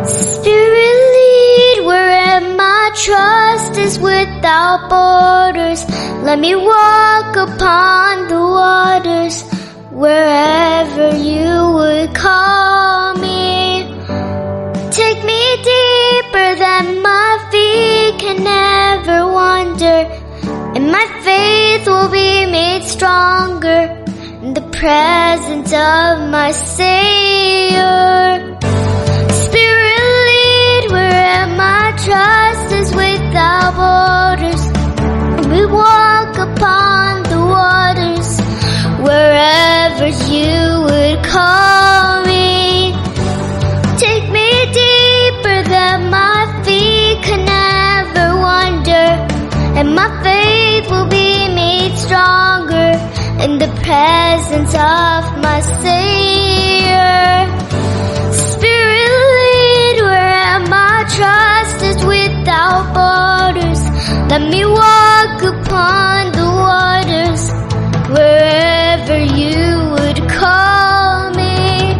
Spirit, lead where my trust is without borders. Let me walk upon the waters wherever you would call me. Take me deeper than my feet can ever wander, and my faith will be made stronger in the presence of my Savior. Spirit, lead where my trust is without borders. We walk upon the waters wherever you would call me. Take me deeper than my feet can ever wander, and my faith will be made stronger in the presence of my Savior. Spirit, lead where my trust is without borders. Let me walk upon the waters wherever you would call me.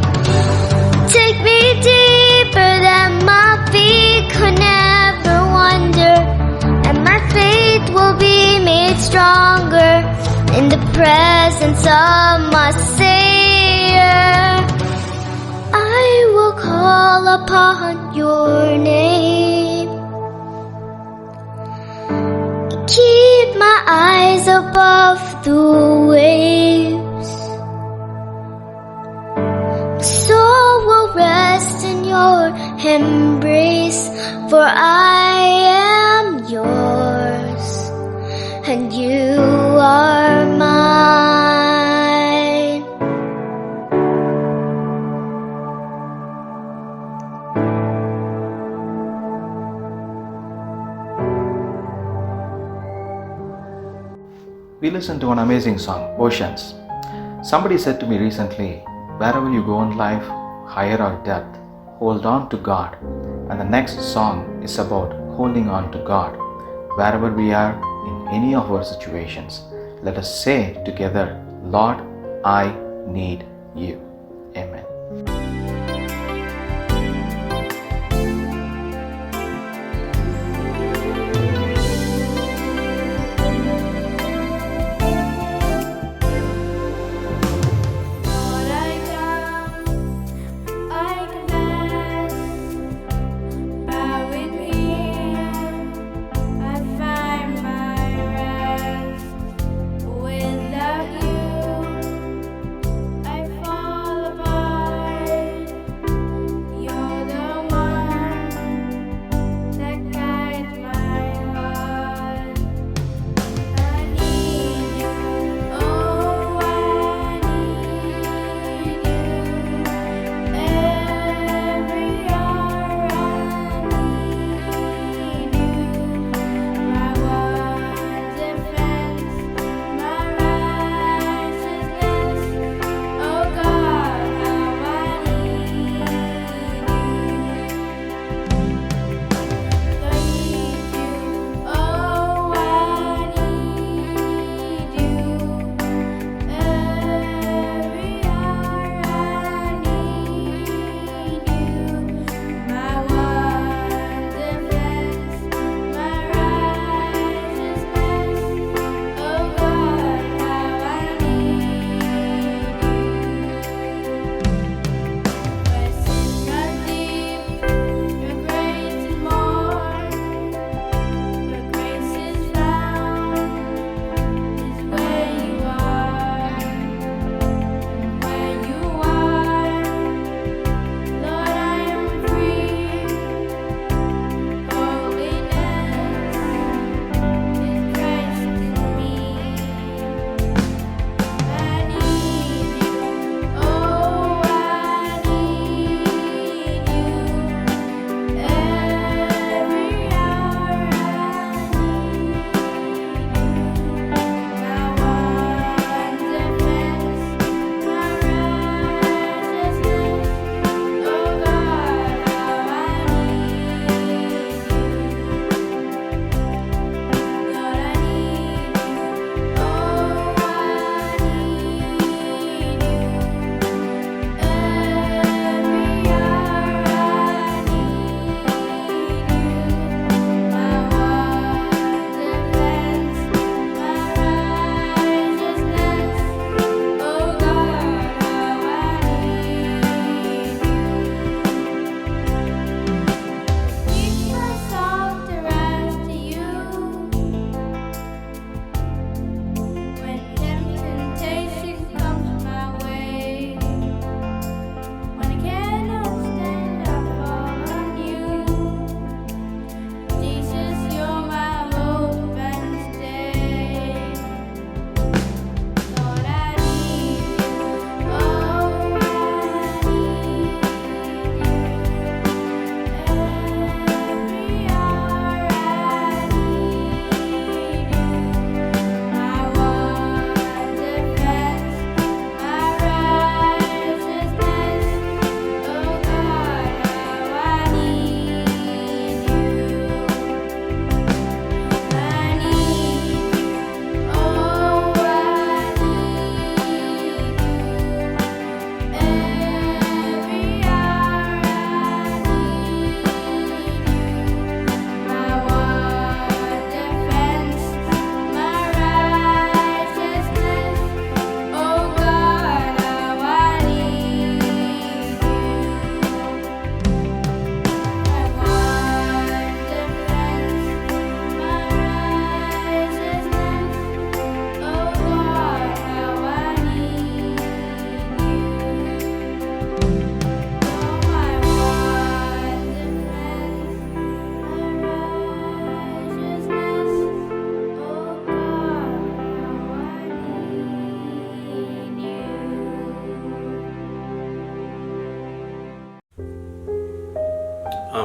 Take me deeper than my feet could never wander, and my faith will be made stronger in the presence of my Savior. I will call upon your name, keep my eyes above the waves. My soul will rest in your embrace, for I am yours, and you are mine. We listened to an amazing song, Oceans. Somebody said to me recently, wherever you go in life, higher or depth, hold on to God. And the next song is about holding on to God. Wherever we are in any of our situations, let us say together, Lord, I need you. Amen.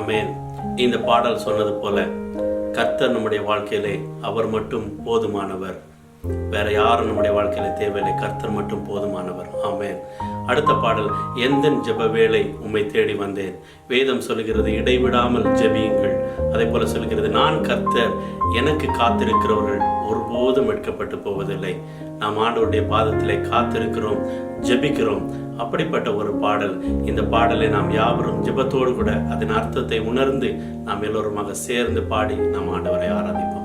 ஆமென். இந்த பாடல் சொன்னது போல கர்த்தர் நம்முடைய வாழ்க்கையிலே அவர் மட்டும் போதுமானவர். வேற யாரும் நம்முடைய வாழ்க்கையில தேவையில்லை, கர்த்தர் மட்டும் போதுமானவர். ஆமென். அடுத்த பாடல், எந்தன் ஜெப வேளை உம்மை தேடி வந்தேன். வேதம் சொல்லுகிறது இடைவிடாமல் ஜெபியுங்கள். அதே போல சொல்லுகிறது நான் கர்த்தர், எனக்கு காத்திருக்கிறவர்கள் ஒருபோதும் எடுக்கப்பட்டு போவதில்லை. நாம் ஆண்டவருடைய பாதத்திலே காத்திருக்கிறோம், ஜெபிக்கிறோம். அப்படிப்பட்ட ஒரு பாடல். இந்த பாடலை நாம் யாவரும் ஜெபத்தோடு கூட அதன் அர்த்தத்தை உணர்ந்து நாம் எல்லோருமாக சேர்ந்து பாடி நாம் ஆண்டவரை ஆராதிப்போம்.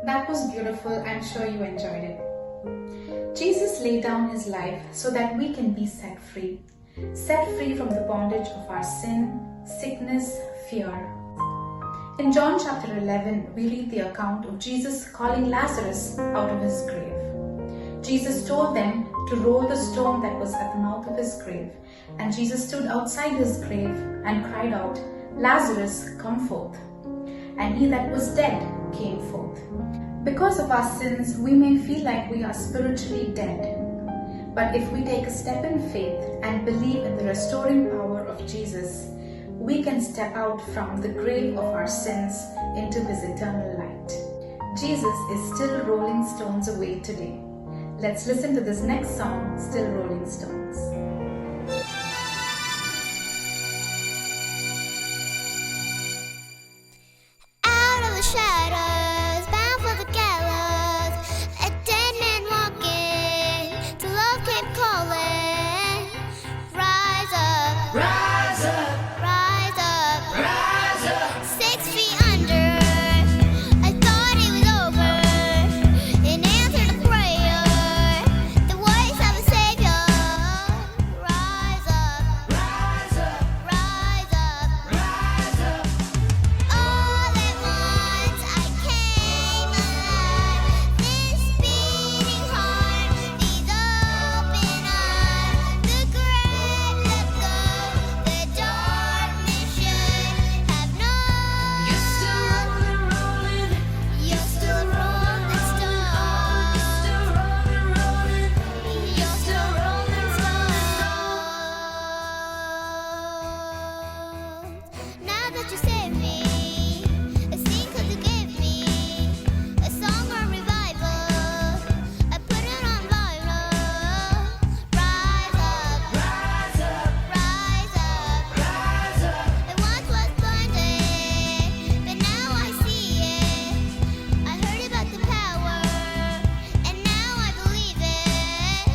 That was beautiful. I'm sure you enjoyed it. Jesus laid down his life so that we can be set free from the bondage of our sin, sickness, fear. In John chapter 11, we read the account of Jesus calling Lazarus out of his grave. Jesus told them to roll the stone that was at the mouth of his grave, and Jesus stood outside his grave and cried out, "Lazarus, come forth." And he that was dead came forth. Because of our sins, we may feel like we are spiritually dead. But if we take a step in faith and believe in the restoring power of Jesus, we can step out from the grave of our sins into his eternal light. Jesus is still rolling stones away today. Let's listen to this next song, Still Rolling Stones. Out of the shadows, bound for the gallows, a dead man walking, to love came calling. Rise up, rise up, rise up, rise up. 6 feet under, I thought it was over. In answer to prayer, the voice of a savior. Rise up, rise up, rise up, rise up. All at once I came alive. This beating heart, these open eyes, the grave let go, the darkness should have known. You're still rolling, rolling. You're still rolling stone. You're still rolling stone. Now that you saved me, a scene could you give me, a song or revival, I put it on vinyl. Rise up, rise up, rise up, rise up. It once was blinded, but now I see it. I heard about the power, and now I believe it.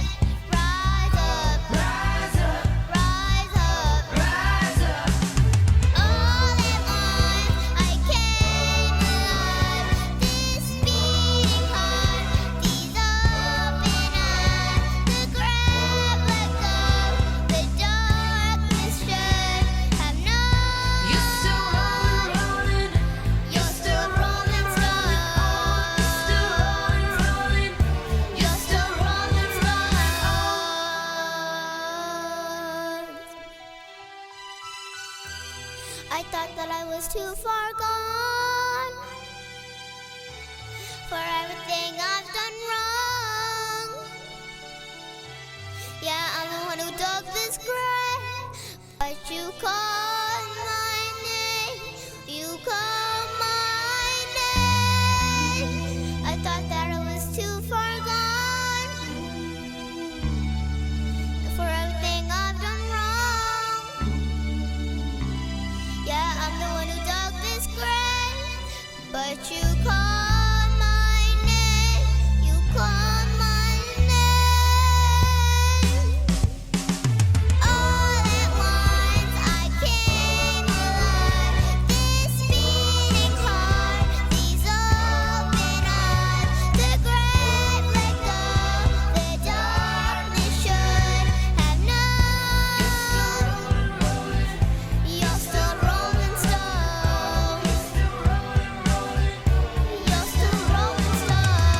Rise up, rise up, rise up, rise up. All at once I came alive. This beating heart, these open eyes, the grave let go, the darkness should have known. You're still rolling, rolling. You're still rolling stone. Still rolling, rolling. You're still rolling stones. I thought that I was too far gone for everything I've done wrong. Yeah, I'm the one who dug this grave, but you called my name. You called my name. I thought that I was too far gone for everything I've done wrong. Yeah, I'm the one who dug this grave, but you called my name. You called my name. All at once I came alive. This beating heart, these open eyes, the grave let go, the darkness should have known. You're still rolling stone. You're still rolling stone.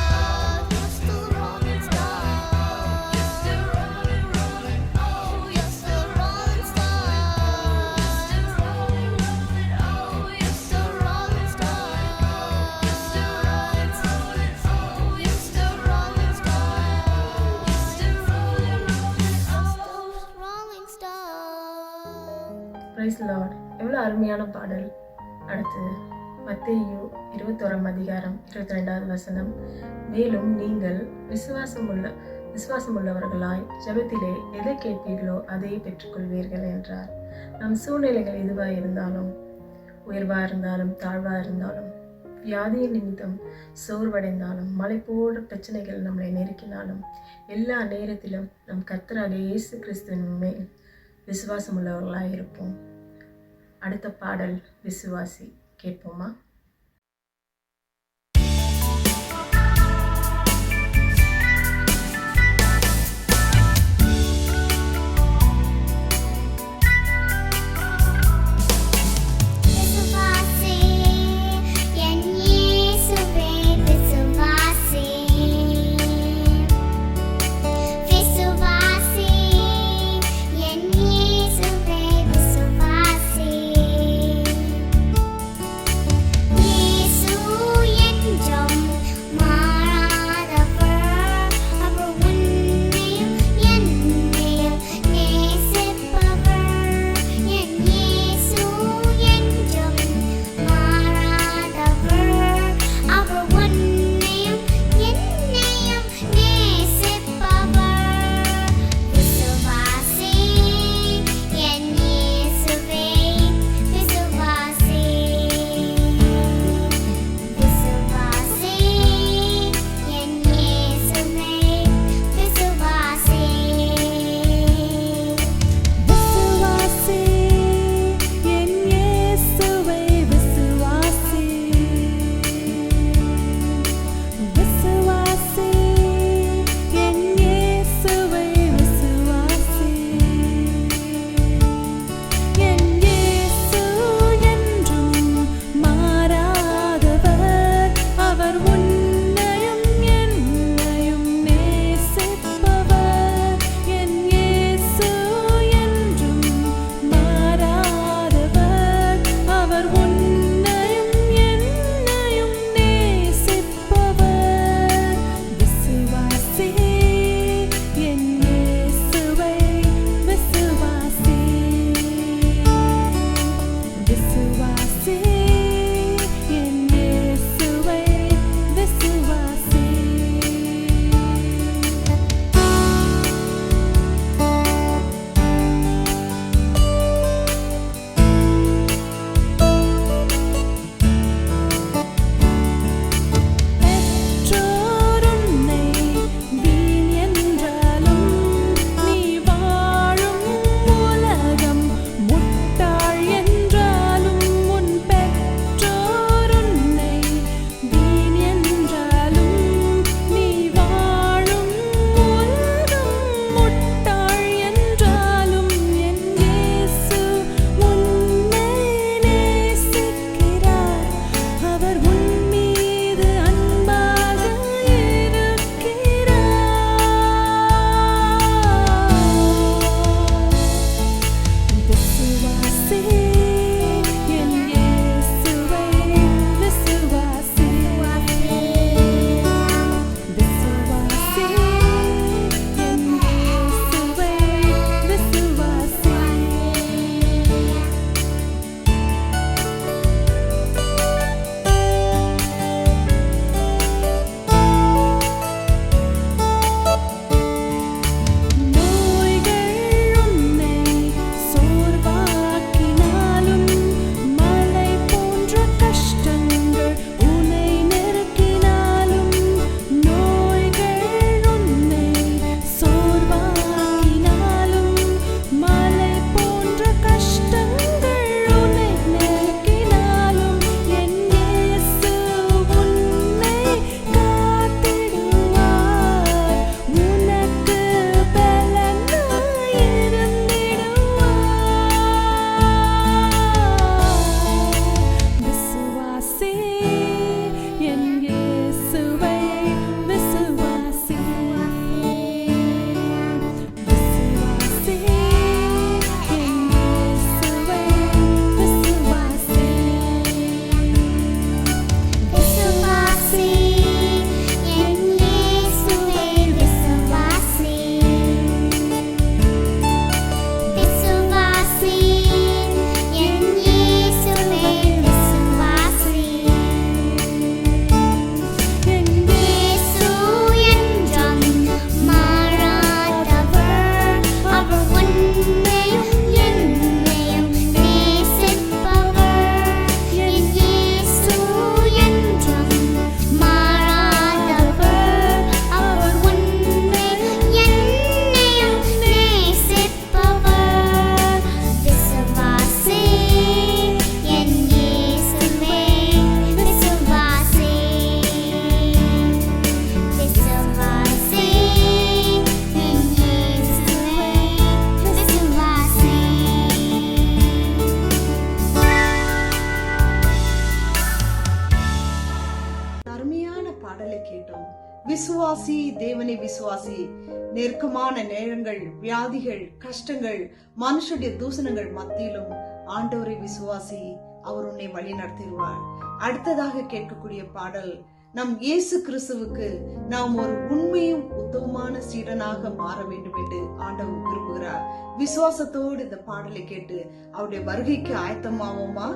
You're still rolling stone. You're still rolling, rolling. Oh, you're still rolling stone. You're still rolling, rolling. Oh, you're still rolling stone. You're still rolling, rolling. Oh, you're still rolling stone. You're still rolling, rolling. Oh, rolling stone. Praise Lord. எவ்வளோ அருமையான பாடல். அடுத்து மத்தேயு 21 அதிகாரம் 22வது வசனம். மேலும் நீங்கள் விசுவாசமுள்ளவர்களாய் ஜெபத்திலே எதை கேட்பீர்களோ அதை பெற்றுக்கொள்வீர்கள் என்றார். நம் சூழ்நிலைகள் எதுவாக இருந்தாலும், உயர்வாக இருந்தாலும் தாழ்வாக இருந்தாலும், வியாதியின் நிமித்தம் சோர்வடைந்தாலும், மலை போன்ற பிரச்சனைகள் நம்மளை நெருக்கினாலும், எல்லா நேரத்திலும் நம் கர்த்தராகிய இயேசு கிறிஸ்துவின் மேல் விசுவாசம் உள்ளவர்களாக இருப்போம். அடுத்த பாடல் விசுவாசி. கேட்போமா? பாடலை கேட்டோம். விசுவாசி, தேவனை விசுவாசி. நெருக்கமான நேரங்கள், வியாதிகள், கஷ்டங்கள், மனுஷனுடைய தூசணங்கள் மத்தியிலும் ஆண்டவரை விசுவாசி, அவர் உன்னை வழி நடத்திடுவார். அடுத்ததாக கேட்கக்கூடிய பாடல், நம் இயேசு கிறிஸ்துவுக்கு நாம் ஒரு உண்மையும் உத்தமமான சீடனாக மாற வேண்டும் என்று ஆண்டவர் விரும்புகிறார். விசுவாசத்தோடு இந்த பாடலை கேட்டு அவருடைய வருகைக்கு ஆயத்தமாவோமா?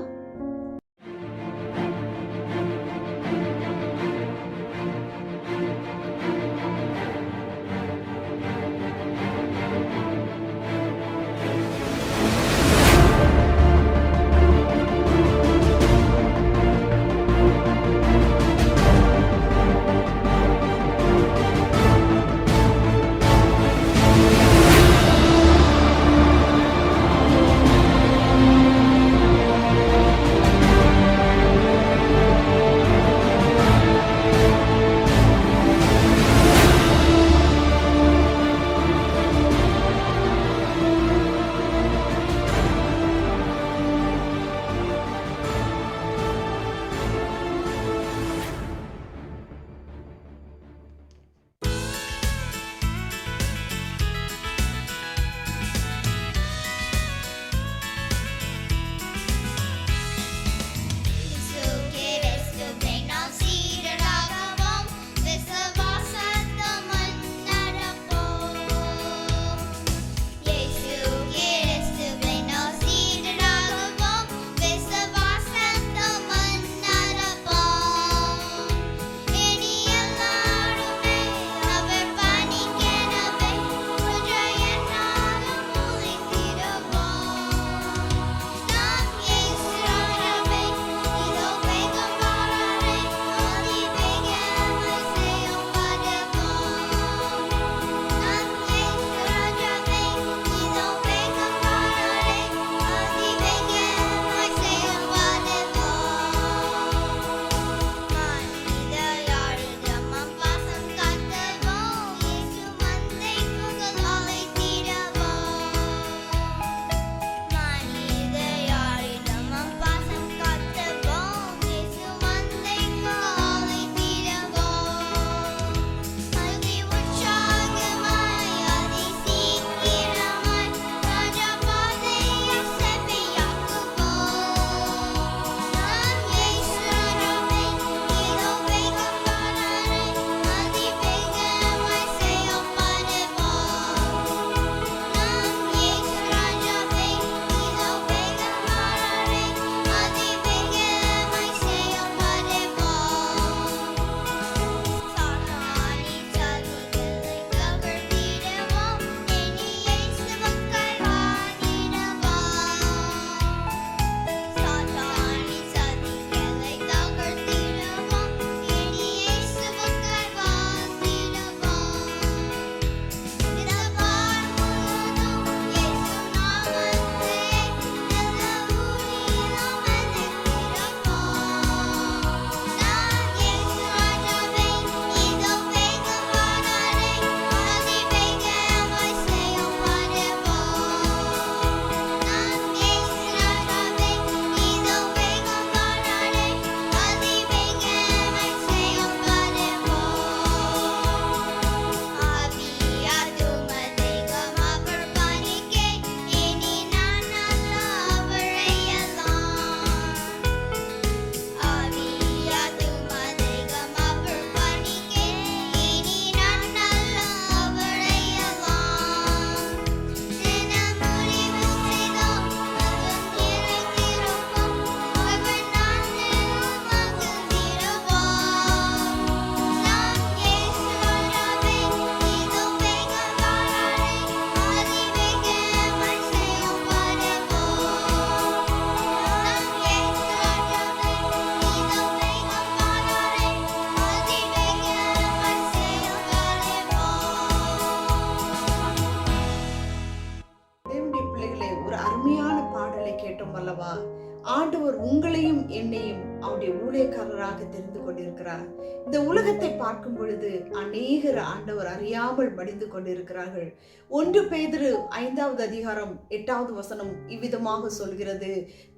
ஆண்டவர் உங்களையும் என்னையும் அவருடைய ஊழியக்காரராக தெரிந்து கொண்டிருக்கிறார். இந்த உலகத்தை பார்க்கும் பொழுது அநேகர் ஆண்டவர் அறியாமல் மடிந்து கொண்டிருக்கிறார்கள். 1 பேதுரு 5வது அதிகாரம் 8வது வசனம் இவ்விதமாக சொல்கிறது,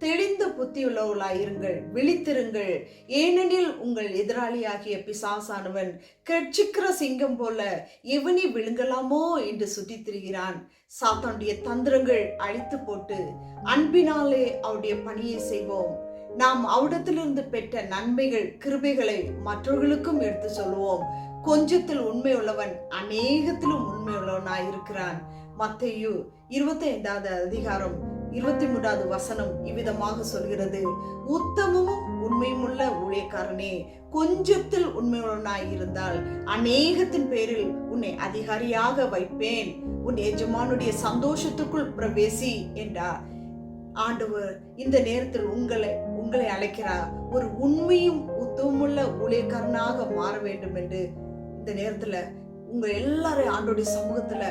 தெளிந்த புத்தியுள்ளவர்களாயிருங்கள், விழித்திருங்கள், ஏனெனில் உங்கள் எதிராளியாகிய பிசாசானவன் கர்ச்சிக்கிற சிங்கம் போல எவனி விழுங்கலாமோ என்று சுற்றித் திரிகிறான். சாத்தானுடைய தந்திரங்கள் அழித்து போட்டு அன்பினாலே அவருடைய பணியை செய்வோம். நாம் அவரிடத்திலிருந்து பெற்ற நன்மைகள் கிருபைகளை மற்றவர்களுக்கும் எடுத்து சொல்லுவோம். கொஞ்சத்தில் உண்மை உள்ளவன் அநேகத்திலும் உண்மை உள்ளவனாயிருக்கிறான். மத்தேயு 25வது அதிகாரம் 23வது வசனம் இவ்விதமாக சொல்கிறது, உத்தமமும் உண்மையுமுள்ள ஊழியக்காரனே, கொஞ்சத்தில் உண்மையுள்ளவனாயிருந்தால் அநேகத்தின் பேரில் உன்னை அதிகாரியாக வைப்பேன், உன் எஜமானுடைய சந்தோஷத்துக்குள் பிரவேசி என்றார். ஆண்டவர் இந்த நேரத்தில் உங்களை அழைக்கிறார். ஒரு உண்மையும் உத்தமுள்ள ஊழியக்காரனாக மாற வேண்டும் என்று இந்த நேரத்துல உங்க எல்லாரும் ஆண்டோடைய சமூகத்துல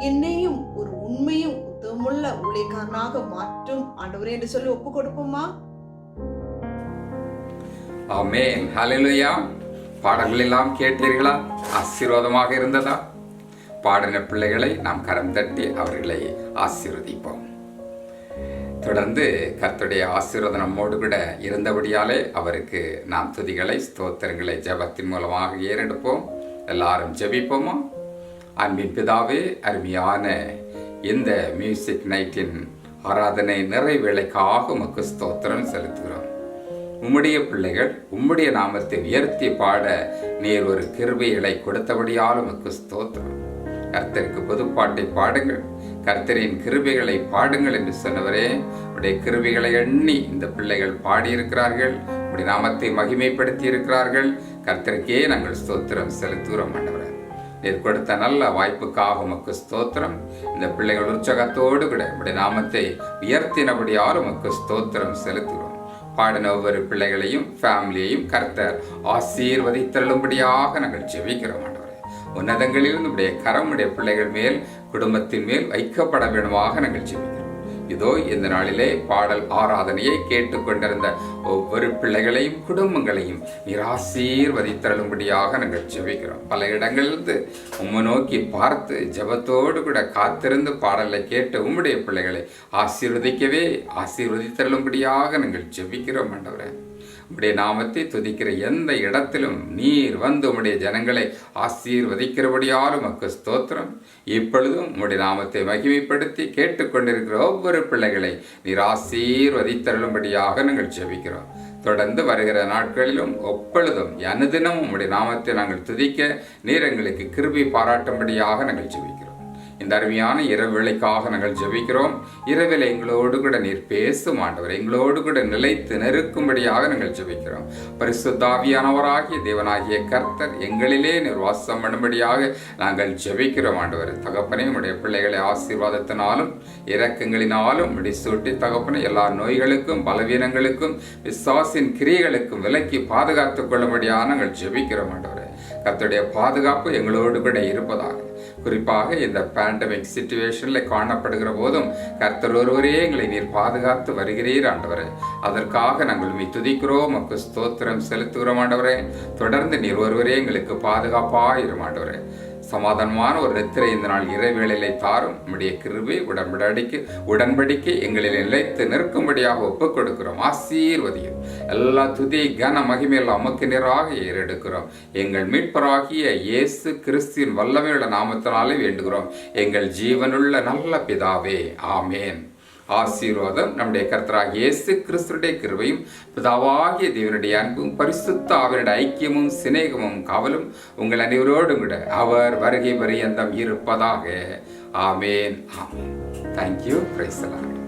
என்னையும் ஒரு உண்மையும் உத்தமுள்ள ஊழியக்காரனாக மாற்றும் ஆண்டவரே என்று சொல்லி ஒப்பு கொடுப்போமா? ஆமென். ஹல்லேலூயா. பாடல்கள் எல்லாம் கேட்டீர்களா? ஆசீர்வாதமாக இருந்ததா? பாடின பிள்ளைகளை நாம் கரம் தட்டி அவர்களை ஆசீர்வதிப்போம். தொடர்ந்து கர்த்தருடைய ஆசீர்வாதம் நம்மோடு கூட இருந்தபடியாலே அவருக்கு நாம் துதிகளை ஸ்தோத்திரங்களை ஜெபத்தின் மூலமாக ஏறெடுப்போம். எல்லாரும் ஜெபிப்போமா? அன்பின் பிதாவே, அருமையான இந்த மியூசிக் நைட்டின் ஆராதனை நிறைவேளைக்காக உமக்கு ஸ்தோத்திரம் செலுத்துகிறோம். உம்முடைய பிள்ளைகள் உம்முடைய நாமத்தை உயர்த்தி பாட நீர் ஒரு கிருபைகளை கொடுத்தபடியால் உமக்கு ஸ்தோத்திரம். கர்த்தருக்கு புதுப்பாட்டை பாடுங்கள், கர்த்தரின் கிருபைகளை பாடுங்கள் என்று சொன்னவரே, உடைய கிருபைகளை எண்ணி இந்த பிள்ளைகள் பாடியிருக்கிறார்கள், உடைய நாமத்தை மகிமைப்படுத்தி இருக்கிறார்கள். கர்த்தருக்கே நாங்கள் ஸ்தோத்திரம் செலுத்துகிறோம். ஆண்டவரே, நீர் கொடுத்த நல்ல வாய்ப்புக்காக உமக்கு ஸ்தோத்திரம். இந்த பிள்ளைகள் உற்சாகத்தோடு கூட உடைய நாமத்தை உயர்த்தினபடியால் உமக்கு ஸ்தோத்திரம் செலுத்துகிறோம். பாடின ஒவ்வொரு பிள்ளைகளையும் ஃபேமிலியையும் கர்த்தர் ஆசீர்வதித்தருளும்படியாக நாங்கள் ஜெபிக்கிறோம். ஆண்டவரே, உன்னதங்களிலிருந்து உடைய கரம் உடைய பிள்ளைகள் மேல் குடும்பத்தின் மேல் வைக்கப்பட வேண்டுமாக நாங்கள் ஜெபிக்கிறோம். இதோ இந்த நாளிலே பாடல் ஆராதனையை கேட்டுக்கொண்டிருந்த ஒவ்வொரு பிள்ளைகளையும் குடும்பங்களையும் நீர் ஆசீர்வதித்தருளும்படியாக நாங்கள் ஜெபிக்கிறோம். பல இடங்களிலிருந்து உம்மை நோக்கி பார்த்து ஜெபத்தோடு கூட காத்திருந்து பாடலை கேட்டு உம்முடைய பிள்ளைகளை ஆசீர்வதித்தருளும்படியாக நாங்கள் ஜெபிக்கிறோம். ஆண்டவரே, உம்முடைய நாமத்தை துதிக்கிற எந்த இடத்திலும் நீர் வந்து உம்முடைய ஜனங்களை ஆசீர்வதிக்கிறபடியாலும் உமக்கு ஸ்தோத்திரம். இப்பொழுதும் உம்முடைய நாமத்தை மகிமைப்படுத்தி கேட்டுக்கொண்டிருக்கிற ஒவ்வொரு பிள்ளைகளை நீர் ஆசீர்வதித்தருளும்படியாக நாங்கள் ஜெபிக்கிறோம். தொடர்ந்து வருகிற நாட்களிலும் எப்பொழுதும் அனுதினமும் உம்முடைய நாமத்தை நாங்கள் துதிக்க நீர் எங்களுக்கு கிருபை பாராட்டும்படியாக நாங்கள் ஜெபிக்கிறோம். இந்த அருமையான இரவு வேளைக்காக நாங்கள் ஜெபிக்கிறோம். இரவில் எங்களோடு கூட நீர் பேசும் ஆண்டவர், எங்களோடு கூட நிலைத்து நெருக்கும்படியாக நாங்கள் ஜெபிக்கிறோம். பரிசுத்த ஆவியானவராகிய தேவனாகிய கர்த்தர் எங்களிலே நீர் வாசம் பண்ணும்படியாக நாங்கள் ஜெபிக்கிறோம். ஆண்டவர் தகப்பனே, உடைய பிள்ளைகளை ஆசீர்வாதத்தினாலும் இரக்கங்களினாலும் முடிசூட்டி தகப்பனே எல்லா நோய்களுக்கும் பலவீனங்களுக்கும் விசுவாசின் கிரியைகளுக்கும் விலக்கி பாதுகாத்துக் கொள்ளும்படியாக நாங்கள் ஜெபிக்கிறோம். ஆண்டவரே, கர்த்தருடைய பாதுகாப்பு எங்களோடு கூட இருப்பதாக, குறிப்பாக இந்த பேண்டமிக் சிச்சுவேஷனில் காணப்படுகிற போதும் கர்த்தர் ஒருவரே எங்களை நீர் பாதுகாத்து வருகிறீர். ஆண்டவரே, அதற்காக நாங்கள் துதிக்கிறோம், உமக்கு ஸ்தோத்திரம் செலுத்துகிறோம். ஆண்டவரே, தொடர்ந்து நீர் ஒருவரே எங்களுக்கு பாதுகாப்பாக இரும். ஆண்டவரே, சமாதானமான ஒரு நித்திரை இந்த நாள் இறைவேளையிலே தாரும். உம்முடைய கிருபை உடன்படிக்கை எங்களில் நிலைத்து நிற்கும்படியாக ஒப்புக் கொடுக்கிறோம். ஆசீர்வதியும். எல்லா துதி கன மகிமையெல்லாம் உமக்கு நேராக ஏறெடுக்கிறோம். எங்கள் மீட்பராகிய இயேசு கிறிஸ்துவின் வல்லமையுள்ள நாமத்தினாலே வேண்டுகிறோம் எங்கள் ஜீவனுள்ள நல்ல பிதாவே, ஆமேன். ஆசீர்வாதம் நம்முடைய கர்த்தராகிய இயேசு கிறிஸ்துடைய கிருபையும் பிதாவாகிய தேவனுடைய அன்பும் பரிசுத்த ஆவினுடைய ஐக்கியமும் சிநேகமும் காவலும் உங்கள் அனைவரோடும் கூட அவர் வருகை பரியந்தம் இருப்பதாக. ஆமேன். ஆமேன். தேங்க்யூ. Praise the Lord.